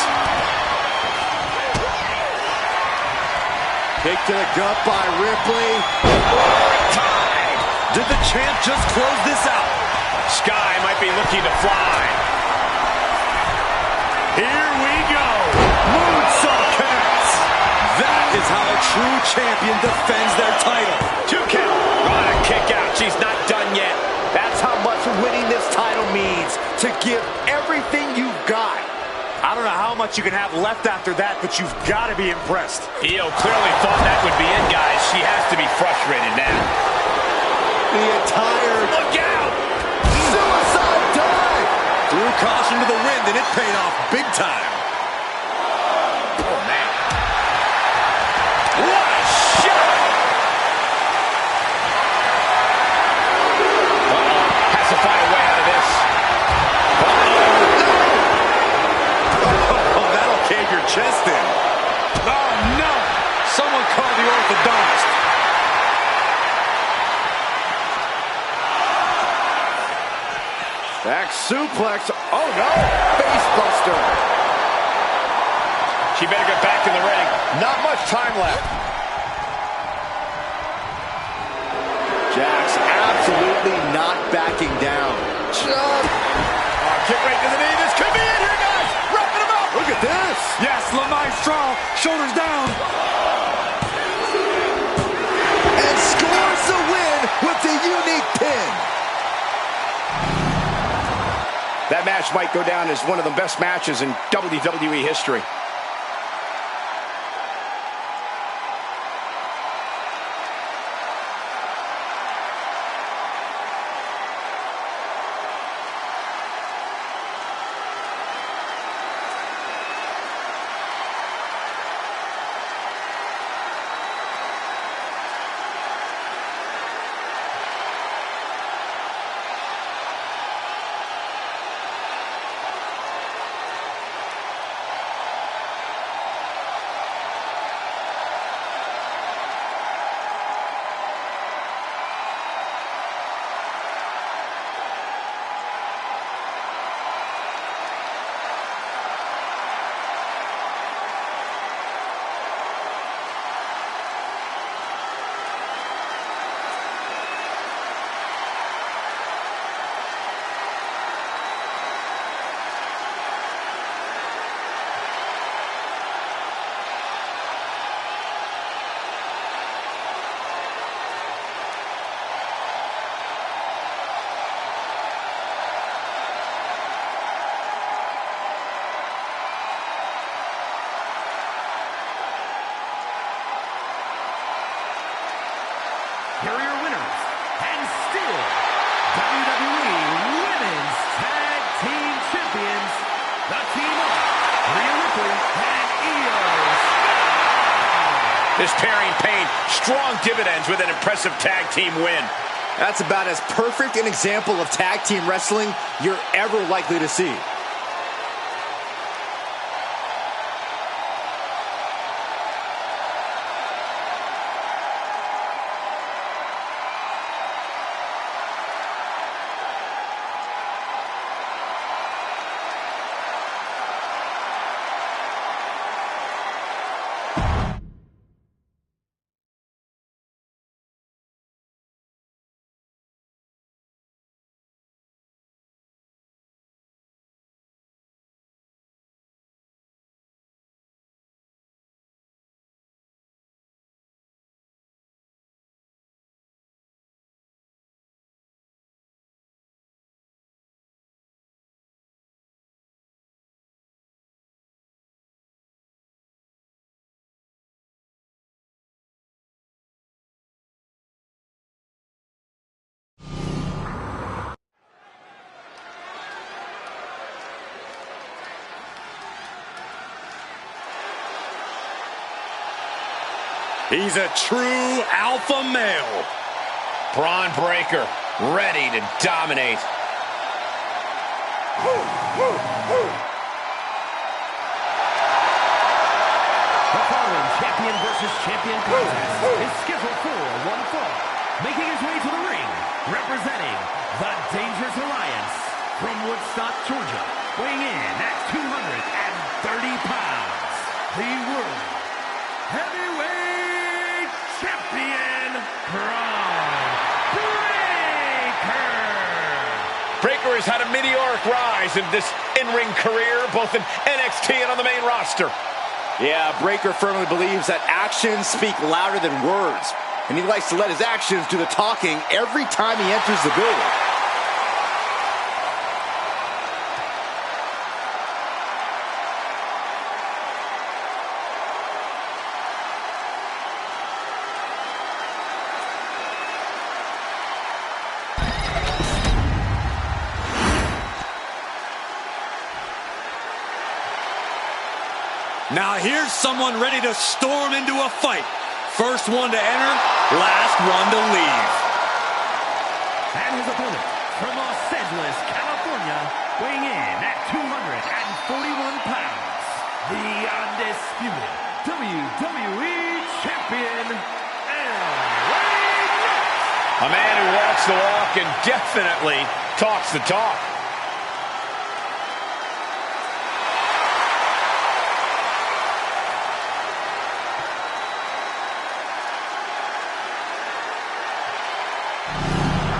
Kick to the gut by Ripley. Did the champ just close this out? Sky might be looking to fly. Here we go. Moonsault connects. That is how a true champion defends their title. 2 count. What a kick out. She's not done yet. That's how much winning this title means. To give everything you've got. I don't know how much you can have left after that, but you've got to be impressed. Io clearly thought that would be it, guys. She has to be frustrated now. The entire... Look out! Suicide dive! Threw caution to the wind, and it paid off big time. Oh, man. What a shot! Has to find a way out of this. Oh, that'll cave your chest in. Oh, no! Someone call the orthodontist. Back suplex. Oh, no! Face buster. She better get back in the ring. Not much time left. Jax absolutely not backing down. Kick right to the knee. This could be it here, guys. Wrapping him up. Look at this. Yes, LeMaestro, shoulders down. And scores the win with the unique pin. That match might go down as one of the best matches in WWE history. Here are your winners, and still WWE Women's Tag Team Champions, the team of Rhea Ripley and Io Sky. This pairing paid strong dividends with an impressive tag team win. That's about as perfect an example of tag team wrestling you're ever likely to see. He's a true alpha male. Braun Breaker, ready to dominate. The following champion versus champion contest is scheduled for one fall. making his way to the ring, representing the Dangerous Alliance from Woodstock, Georgia, weighing in at 230 pounds, the World Heavyweight Champion, Breakker has had a meteoric rise in this in-ring career, both in NXT and on the main roster. Yeah, Breakker firmly believes that actions speak louder than words, and he likes to let his actions do the talking every time he enters the building. Now here's someone ready to storm into a fight. First one to enter, last one to leave. And his opponent from Los Angeles, California, weighing in at 241 pounds, the undisputed WWE Champion, A man who walks the walk and definitely talks the talk.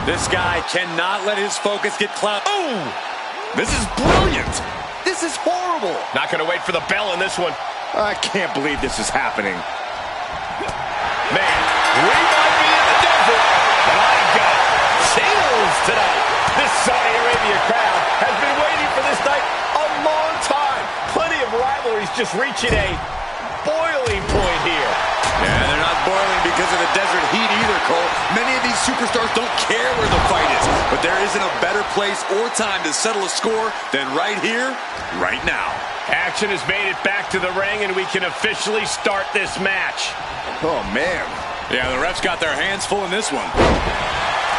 This guy cannot let his focus get clouded. Oh! This is brilliant! This is horrible. Not going to wait for the bell in this one. I can't believe this is happening. Man, we might be in the desert, but I got chills tonight. This Saudi Arabia crowd has been waiting for this night a long time. Plenty of rivalries just reaching a boiling point here. Yeah, they're not boiling because of the desert heat either, Cole. Many of these superstars don't care where the fight is, but there isn't a better place or time to settle a score than right here, right now. Action has made it back to the ring, and we can officially start this match. Oh, man. Yeah, the refs got their hands full in this one.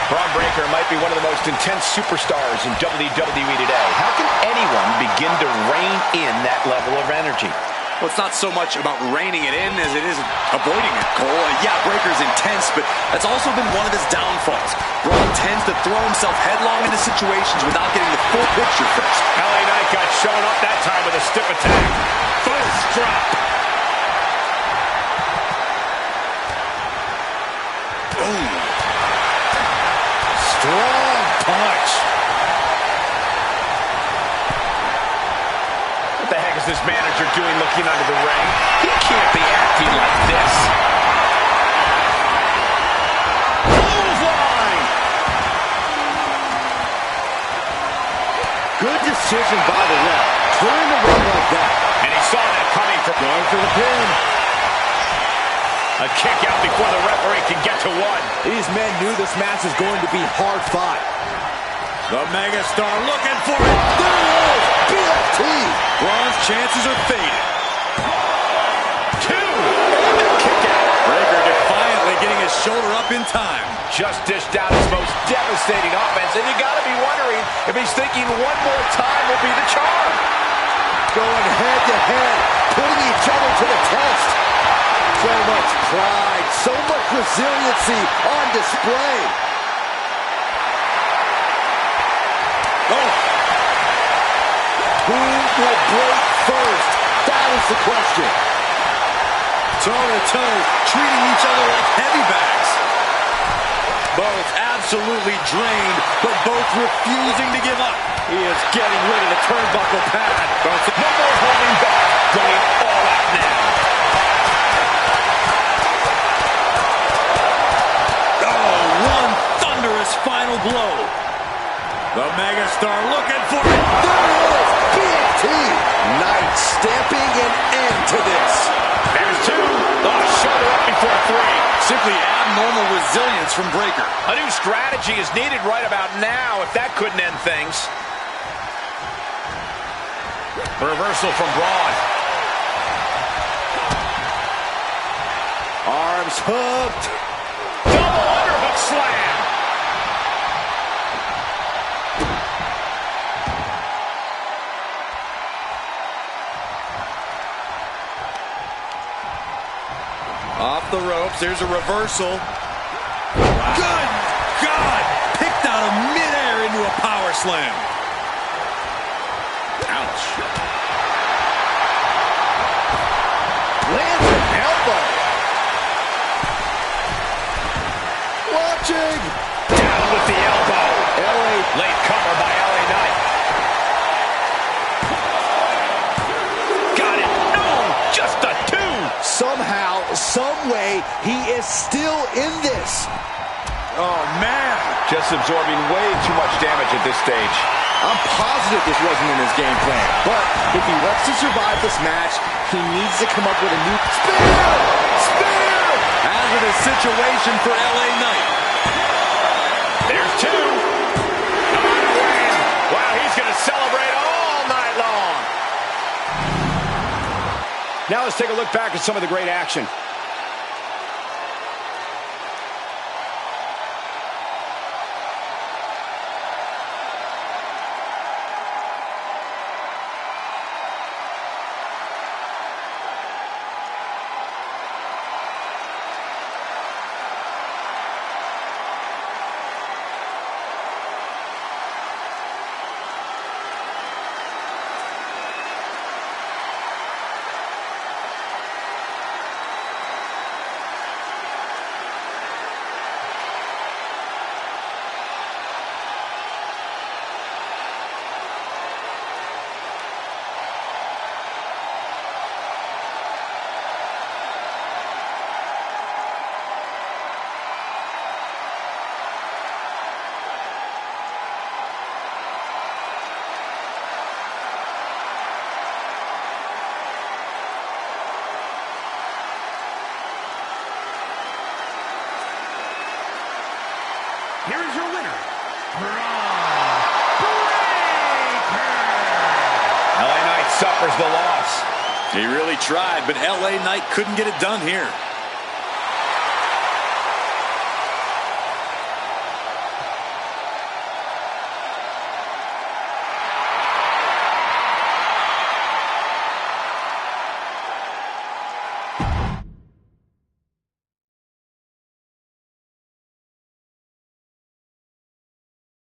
Braun Breakker might be one of the most intense superstars in WWE today. How can anyone begin to rein in that level of energy? Well, it's not so much about reining it in as it is avoiding it, Cole. Yeah, Breakker's intense, but that's also been one of his downfalls. Braun tends to throw himself headlong into situations without getting the full picture first. LA Knight got shown up that time with a stiff attack. First drop. Boom. Strong punch. What the heck is this manager doing looking under the ring? He can't be acting like this. Clothesline! Good decision by the ref. Clearing the ring like that. And he saw that coming from Going for the pin. a kick out before the referee can get to one. These men knew this match was going to be hard fought. The megastar looking for it. There it is. BFT. Braun's chances are faded. Two. And a kick out. Breakker defiantly getting his shoulder up in time. Just dished out his most devastating offense, and you got to be wondering if he's thinking one more time will be the charm. Going head to head. Putting each other to the test. So much pride. So much resiliency on display. Oh. Who will break first? That is the question. Toe-to-toe, treating each other like heavy bags. Both absolutely drained, but both refusing to give up. He is getting rid of the turnbuckle pad. No more holding back. Going all out now. Oh, one thunderous final blow. The megastar looking for it. There it is. BFT. Knight stamping an end to this. There's two. Oh, shoulder up before three. Simply abnormal resilience from Breakker. A new strategy is needed right about now if that couldn't end things. Reversal from Braun. Arms hooked. Double underhook slam. Off the ropes, there's a reversal. Good God! Picked out of midair into a power slam. Ouch. Lands an elbow. Watching. Down with the elbow. LA. Late cover by LA Knight. Got it. No, just a 2. Somehow, some way, he is still in this. Oh, man. Just absorbing way too much damage at this stage. I'm positive this wasn't in his game plan. But if he wants to survive this match, he needs to come up with a new spear! Spear! Hazardous situation for LA Knight. There's 2. On the way. Wow, he's going to celebrate all night long. Now let's take a look back at some of the great action. Here is your winner, Braun Breaker. LA Knight suffers the loss. He really tried, but LA Knight couldn't get it done here.